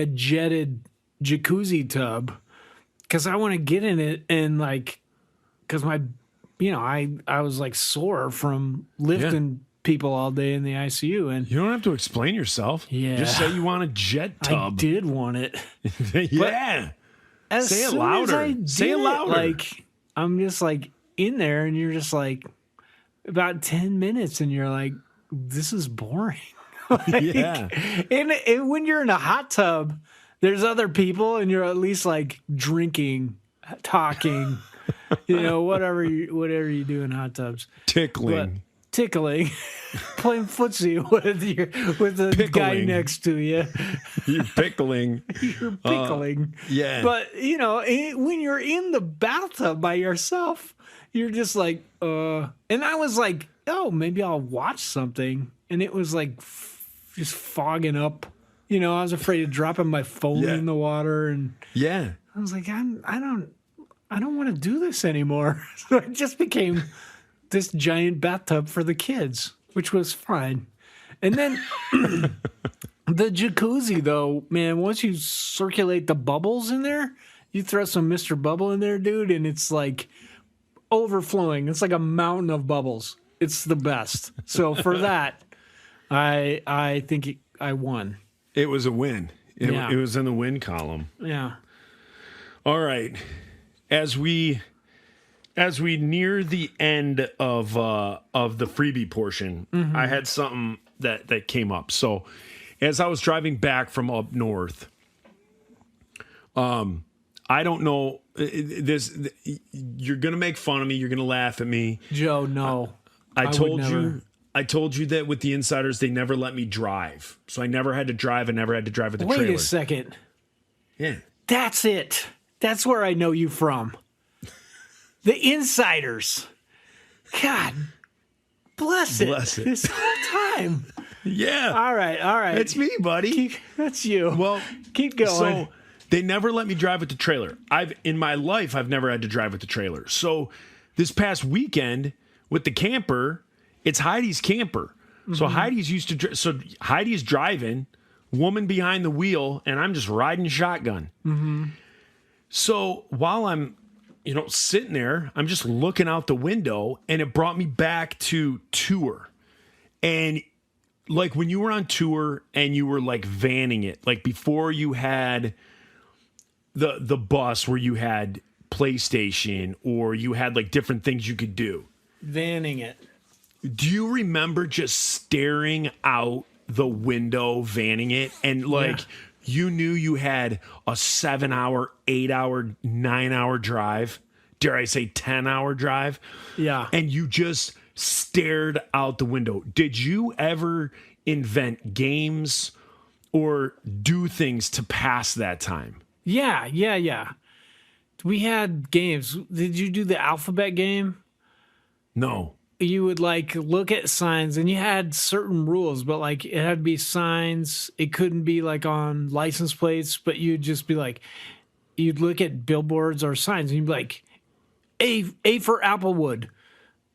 jetted jacuzzi tub because I want to get in it and because I was like sore from lifting people all day in the ICU. And you don't have to explain yourself. Yeah. Just say you want a jet tub. I did want it. Yeah. Say it louder. Say it louder. I'm just in there and you're just about 10 minutes and you're like, this is boring. Yeah. And when you're in a hot tub, there's other people and you're at least drinking, talking, whatever you do in hot tubs. Tickling, playing footsie with the guy next to you. You're pickling. You're pickling. Yeah. But, when you're in the bathtub by yourself, you're just and I was like, oh, maybe I'll watch something. And it was just fogging up. I was afraid of dropping my phone in the water. And yeah. I was like, I don't want to do this anymore. So it just became this giant bathtub for the kids, which was fine. And then the jacuzzi, though, man, once you circulate the bubbles in there, you throw some Mr. Bubble in there, dude, and it's overflowing. It's like a mountain of bubbles. It's the best. So for that, I think I won. It was a win. It was in the win column. Yeah. All right. As we near the end of the freebie portion, I had something that came up. So, as I was driving back from up north, I don't know this. You're gonna make fun of me. You're gonna laugh at me, Joe. No, I told you that with the insiders, they never let me drive, so I never had to drive. I never had to drive with the trailer. Wait a second. Yeah, that's it. That's where I know you from. The insiders. God bless it. This whole time. Yeah. All right. It's me, buddy. That's you. Well, keep going. So they never let me drive with the trailer. In my life, I've never had to drive with the trailer. So this past weekend with the camper, it's Heidi's camper. Mm-hmm. So Heidi's used to. So Heidi's driving, woman behind the wheel, and I'm just riding shotgun. Mm-hmm. So while I'm, sitting there, I'm just looking out the window, and it brought me back to tour. And when you were on tour and you were vanning it, before you had the bus where you had PlayStation or you had different things you could do. Vanning it. Do you remember just staring out the window, vanning it, and you knew you had a 7-hour, 8-hour, 9-hour drive? Dare I say 10-hour drive? Yeah. And you just stared out the window. Did you ever invent games or do things to pass that time? Yeah. We had games. Did you do the alphabet game? No. You would look at signs and you had certain rules, but it had to be signs. It couldn't be on license plates, but you'd just be you'd look at billboards or signs and you'd be A for Applewood.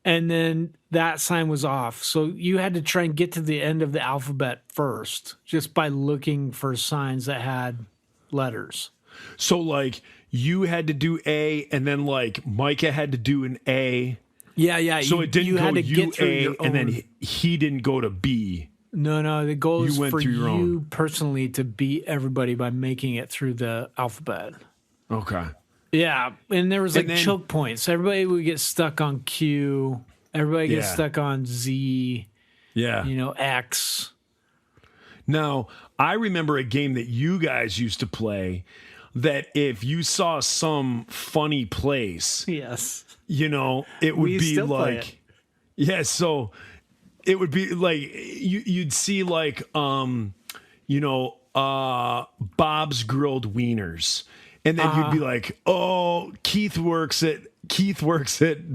And then that sign was off. So you had to try and get to the end of the alphabet first, just by looking for signs that had letters. So you had to do A, and then Micah had to do an A. Yeah. So it didn't go had to get through U-A, your own. and then he didn't go to B. No. The goal is went for through your you own. personally to beat everybody by making it through the alphabet. Okay. Yeah, and there was And then- choke points. Everybody would get stuck on Q. Everybody gets stuck on Z. Yeah. X. Now, I remember a game that you guys used to play that if you saw some funny place, Yes. it would We be still play it. yeah, so it would be you'd see Bob's Grilled Wieners. And then you'd be like, oh, Keith works at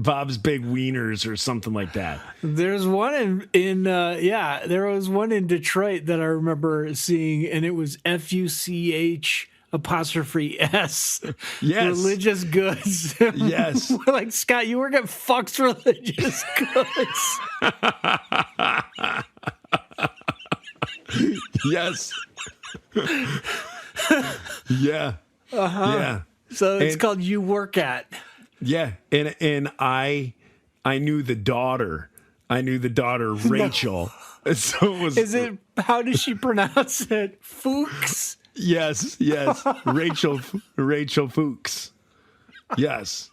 Bob's Big Wieners or something like that. There's one there was one in Detroit that I remember seeing, and it was FUCH apostrophe S. Yes. Religious goods. Yes. We're like, Scott, you work at Fox Religious Goods. Yes. Yeah. Yeah. So it's called You Work At. Yeah. And I knew the daughter. I knew the daughter, Rachel. So it was. How does she pronounce it? Fuchs? Yes. Rachel Fuchs. Yes.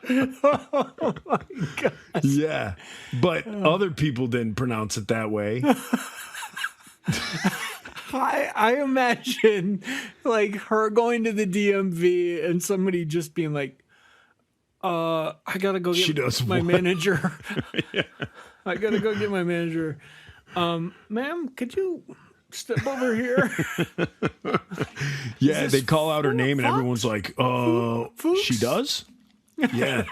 Oh my God. Yeah. But other people didn't pronounce it that way. I imagine like her going to the DMV and somebody just being like, I gotta go get my manager. Yeah. I gotta go get my manager. Ma'am, could you step over here? Yeah, they call out her name and everyone's like, Fuchs? She does? Yeah.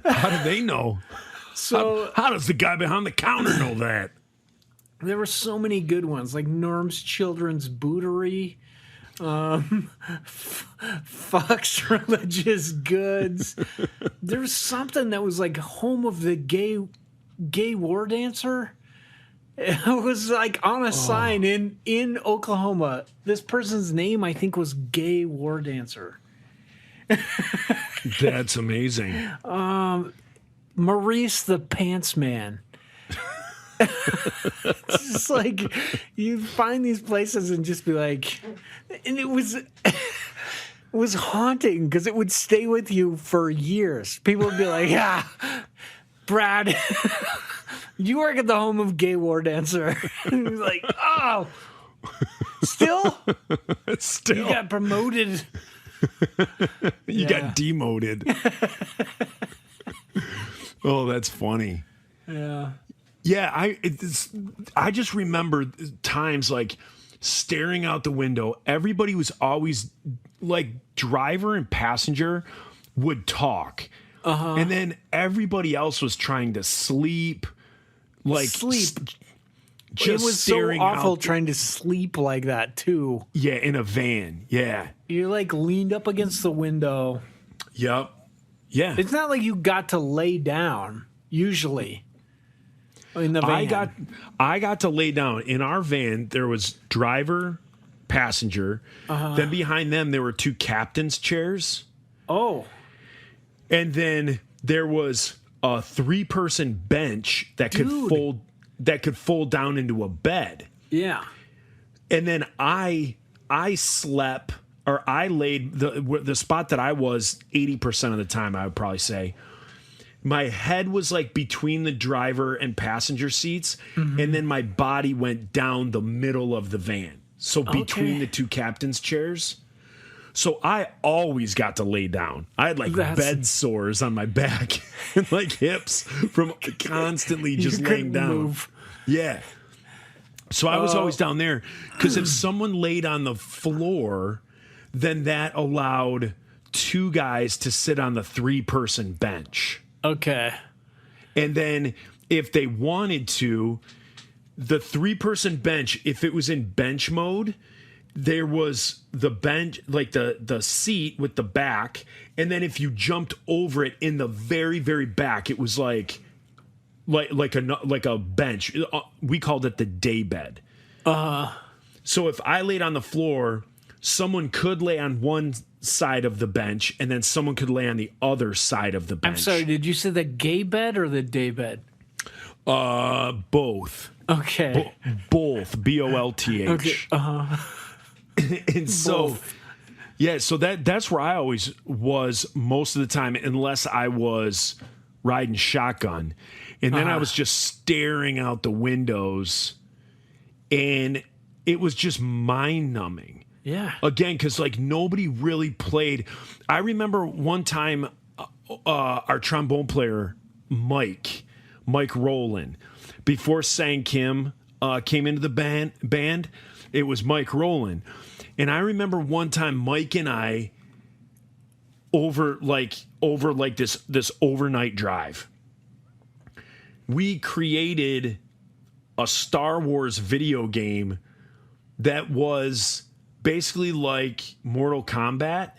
How do they know? So how does the guy behind the counter know that? There were so many good ones, like Norm's Children's Bootery, Fox Religious Goods. There was something that was like home of the gay war dancer. It was like on a sign in Oklahoma. This person's name, I think, was Gay War Dancer. That's amazing. Maurice the Pants Man. It's just like you find these places and just be like, and it was haunting because it would stay with you for years. People would be like, yeah, Brad, you work at the home of Gay War Dancer. And he was like, oh, still you got promoted. You got demoted. Oh, that's funny. Yeah. Yeah, I just remember times like staring out the window. Everybody was always like driver and passenger would talk. And then everybody else was trying to sleep. Just it was so staring awful out trying to sleep like that too. Yeah, in a van. Yeah. You're like leaned up against the window. Yep. Yeah. It's not like you got to lay down usually. In the van. I got to lay down. In our van, there was driver, passenger. Then behind them, there were two captain's chairs. Oh. And then there was a 3-person bench that could fold down into a bed. Yeah. And then I slept, or I laid the spot that I was 80% of the time, I would probably say. My head was like between the driver and passenger seats, and then my body went down the middle of the van. So between the two captain's chairs. So I always got to lay down. I had like bed sores on my back and like hips from constantly just laying down. Move. Yeah. So I was always down there because if someone laid on the floor, then that allowed 2 guys to sit on the 3-person bench. Okay. And then if they wanted to, the 3-person bench, if it was in bench mode, there was the bench, like the seat with the back. And then if you jumped over it in the very, very back, it was like a bench. We called it the day bed. So if I laid on the floor, someone could lay on one side of the bench, and then someone could lay on the other side of the bench. I'm sorry, did you say the gay bed or the day bed? Both. Okay. Both. BOLTH. Okay. And so, so that's where I always was most of the time, unless I was riding shotgun. And then I was just staring out the windows, and it was just mind-numbing. Yeah. Again, because like nobody really played. I remember one time our trombone player, Mike Rowland, before Sang Kim came into the band, it was Mike Rowland. And I remember one time Mike and I over this overnight drive, we created a Star Wars video game that was basically like Mortal Kombat.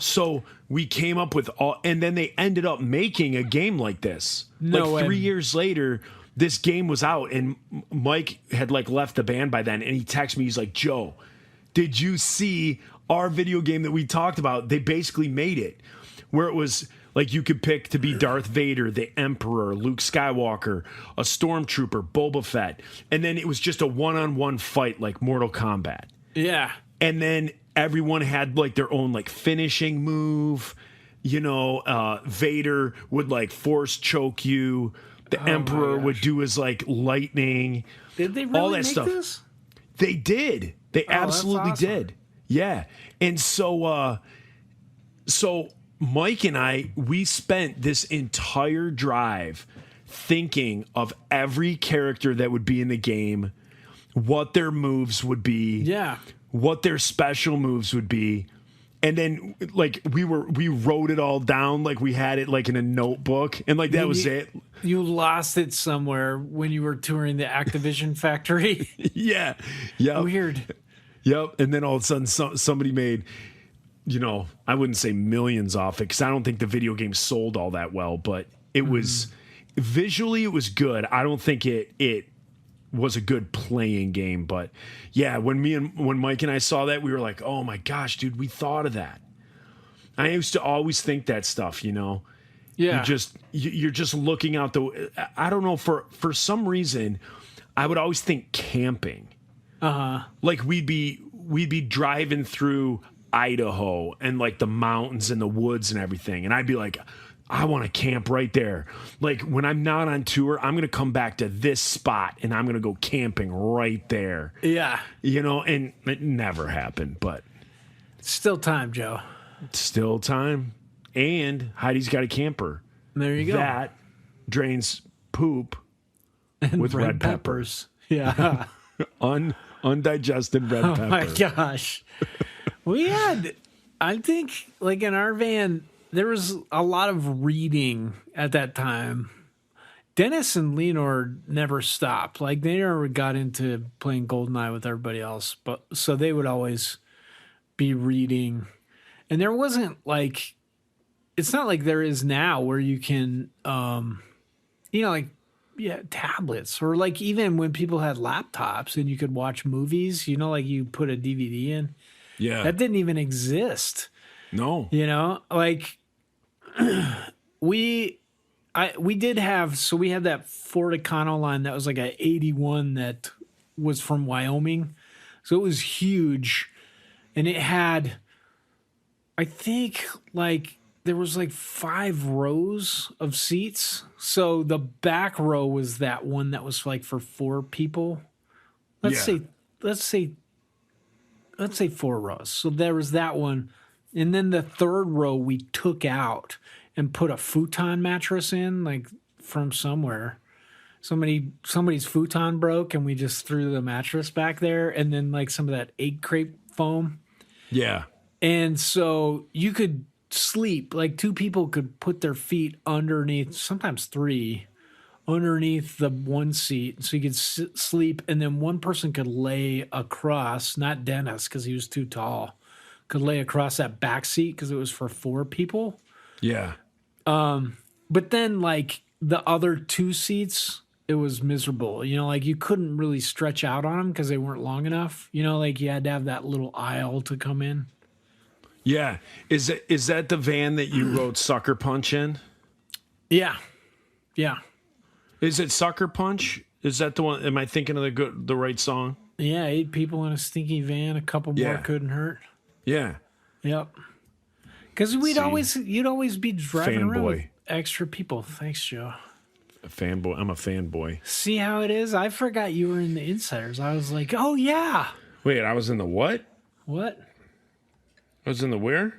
So we came up with and then they ended up making a game like this. No way. 3 years later, this game was out, and Mike had like left the band by then, and he texted me, he's like, Joe, did you see our video game that we talked about? They basically made it where it was like you could pick to be Darth Vader, the Emperor, Luke Skywalker, a Stormtrooper, Boba Fett, and then it was just a one-on-one fight like Mortal Kombat. Yeah. And then everyone had like their own like finishing move. Vader would like force choke you. The Emperor would do his like lightning. Did they really all that make stuff. this? They did. They absolutely awesome. did. Yeah. And so Mike and I, we spent this entire drive thinking of every character that would be in the game, what their moves would be. Yeah. What their special moves would be. And then like we wrote it all down, like we had it like in a notebook, and like that was it. You lost it somewhere when you were touring the Activision factory. Yeah. Yep. Weird. Yep. And then all of a sudden somebody made, I wouldn't say millions off it, because I don't think the video game sold all that well, but it was visually it was good. I don't think it was a good playing game, but yeah, when Mike and I saw that, we were like, oh my gosh, dude, we thought of that. I used to always think that stuff, Yeah. You're just looking out I don't know, for some reason, I would always think camping. Like we'd be driving through Idaho and like the mountains and the woods and everything, and I'd be like, I want to camp right there. Like when I'm not on tour, I'm going to come back to this spot and I'm going to go camping right there. Yeah. And it never happened, but Still time, Joe. still time. And Heidi's got a camper. There you go. That drains poop And with red peppers. Yeah. Undigested red pepper. Oh my gosh. We had, I think, like in our van, there was a lot of reading at that time. Dennis and Leonor never stopped. Like they never got into playing GoldenEye with everybody else, but so they would always be reading. And there wasn't like, it's not like there is now where you can, tablets, or like even when people had laptops and you could watch movies, like you put a DVD in. Yeah. That didn't even exist. No. Like we did have, so we had that Ford Econoline that was like a 81 that was from Wyoming. So it was huge. And it had, I think like there was like 5 rows of seats. So the back row was that one that was like for 4 people. Let's say 4 rows. So there was that one. And then the third row we took out and put a futon mattress in, like from somewhere. Somebody's futon broke and we just threw the mattress back there, and then like some of that egg crepe foam. Yeah. And so you could sleep, like 2 people could put their feet underneath, sometimes 3, underneath the one seat, so you could sleep, and then one person could lay across, not Dennis because he was too tall, could lay across that back seat because it was for 4 people. Yeah. But then like the other 2 seats, it was miserable. Like you couldn't really stretch out on them because they weren't long enough. Like you had to have that little aisle to come in. Yeah. Is that the van that you wrote Sucker Punch in? Yeah. Yeah. Is it Sucker Punch? Is that the one? Am I thinking of the right song? Yeah, 8 people in a stinky van. A couple more couldn't hurt. Yeah. Yep. Because you'd always be driving around with Fanboy. extra people. Thanks, Joe. A fanboy. I'm a fanboy. See how it is? I forgot you were in the Insiders. I was like, oh yeah. Wait, I was in the what? What? I was in the where?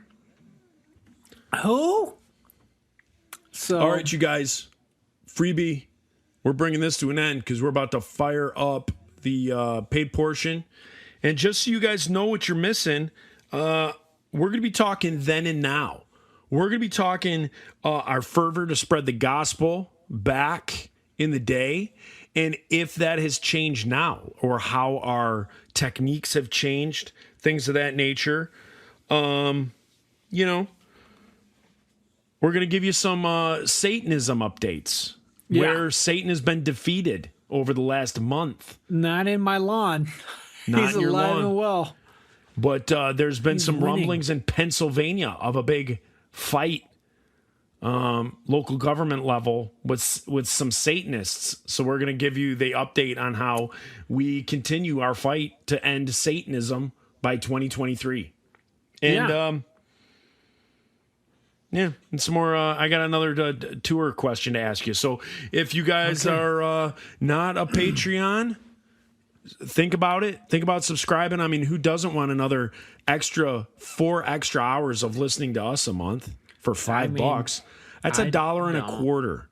Who? So All right, you guys. Freebie. we're bringing this to an end because we're about to fire up the paid portion. And just so you guys know what you're missing, we're going to be talking then and now. We're going to be talking our fervor to spread the gospel back in the day, and if that has changed now, or how our techniques have changed, things of that nature. You know, we're going to give you some Satanism updates, where Satan has been defeated over the last month. Not in my lawn. Not He's in your alive lawn. and well. But there's been some winning. rumblings in Pennsylvania of a big fight, local government level, with some Satanists. So we're going to give you the update on how we continue our fight to end Satanism by 2023. And and some more. I got another tour question to ask you. So if you guys are not a Patreon, think about it. Think about subscribing. I mean, who doesn't want another 4 extra hours of listening to us a month for $5? That's $1.25.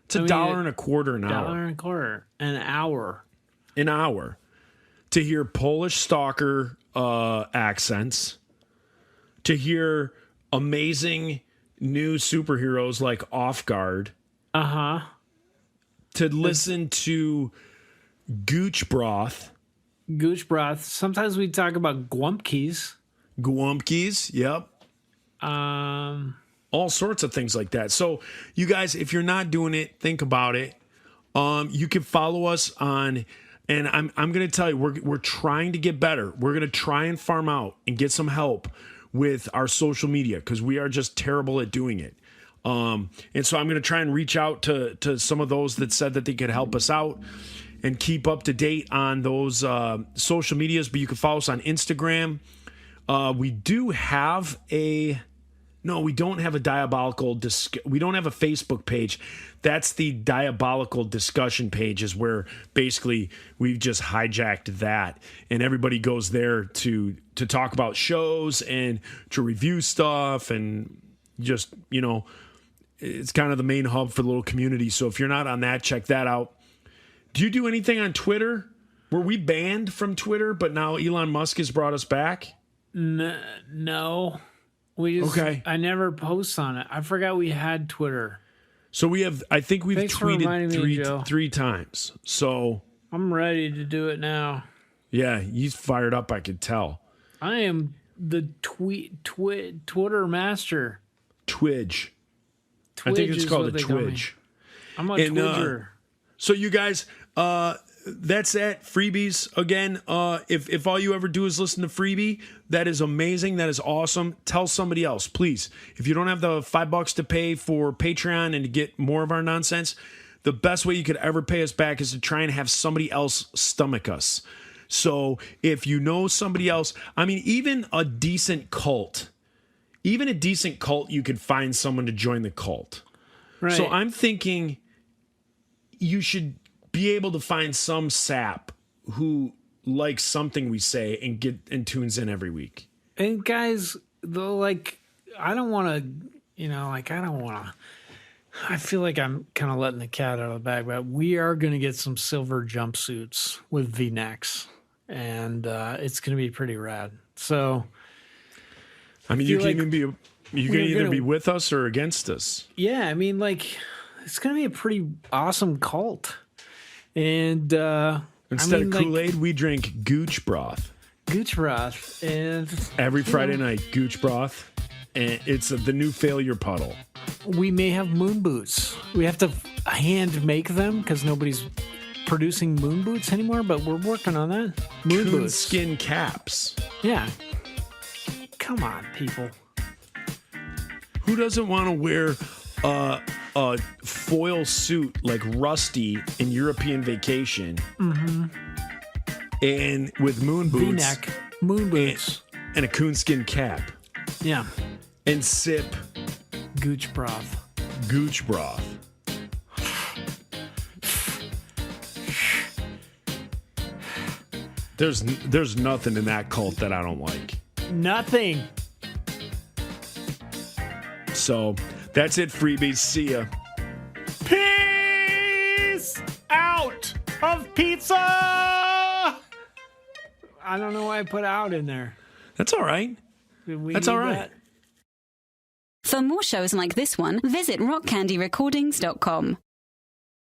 It's $1.25 an hour. $1.25 an hour. An hour to hear Polish stalker accents, to hear amazing new superheroes like Off Guard, to listen to Gooch Broth. Gooch broth. Sometimes we talk about Gwumpkies. Yep. All sorts of things like that. So, you guys, if you're not doing it, think about it. You can follow us on, and I'm going to tell you, we're trying to get better. We're going to try and farm out and get some help with our social media because we are just terrible at doing it. And so I'm going to try and reach out to some of those that said that they could help us out and keep up to date on those social medias. But you can follow us on Instagram. We do have we don't have a diabolical we don't have a Facebook page. That's the diabolical discussion page, is where basically we've just hijacked that, and everybody goes there to talk about shows and to review stuff, and just, you know, it's kind of the main hub for the little community. So if you're not on that, check that out. Do you do anything on Twitter? Were we banned from Twitter, but now Elon Musk has brought us back? No. We just, I never post on it. I forgot we had Twitter. So I think we've Thanks for reminding me, Joe. tweeted three times. So I'm ready to do it now. Yeah, he's fired up, I could tell. I am the Twitter master. Twidge. I think it's called a Twidge. I'm a Twidger. So you guys, that's it. Freebies. Again, if all you ever do is listen to Freebie, that is amazing. That is awesome. Tell somebody else, please. If you don't have the $5 to pay for Patreon and to get more of our nonsense, the best way you could ever pay us back is to try and have somebody else stomach us. So if you know somebody else, I mean, even a decent cult, you could find someone to join the cult. Right. So I'm thinking you should be able to find some sap who likes something we say and tunes in every week. And guys, though, I don't want to, I feel like I'm kind of letting the cat out of the bag, but we are going to get some silver jumpsuits with V-necks, and it's going to be pretty rad. So, I mean, you can either be with us or against us. Yeah, I mean, it's going to be a pretty awesome cult. And instead of Kool-Aid, we drink Gooch Broth. Gooch Broth. And every Friday night, Gooch Broth. And it's the new failure puddle. We may have moon boots. We have to hand make them because nobody's producing moon boots anymore, but we're working on that. Moon boots. Skin caps. Yeah. Come on, people. Who doesn't want to wear a foil suit like Rusty in European Vacation? Mm-hmm. And with moon boots. V-neck. Moon boots. And a coonskin cap. Yeah. And sip Gooch Broth. Gooch Broth. There's nothing in that cult that I don't like. Nothing. So that's it, freebies. See ya. Peace. Pizza! I don't know why I put out in there. That's all right. That's all right. For more shows like this one, visit rockcandyrecordings.com.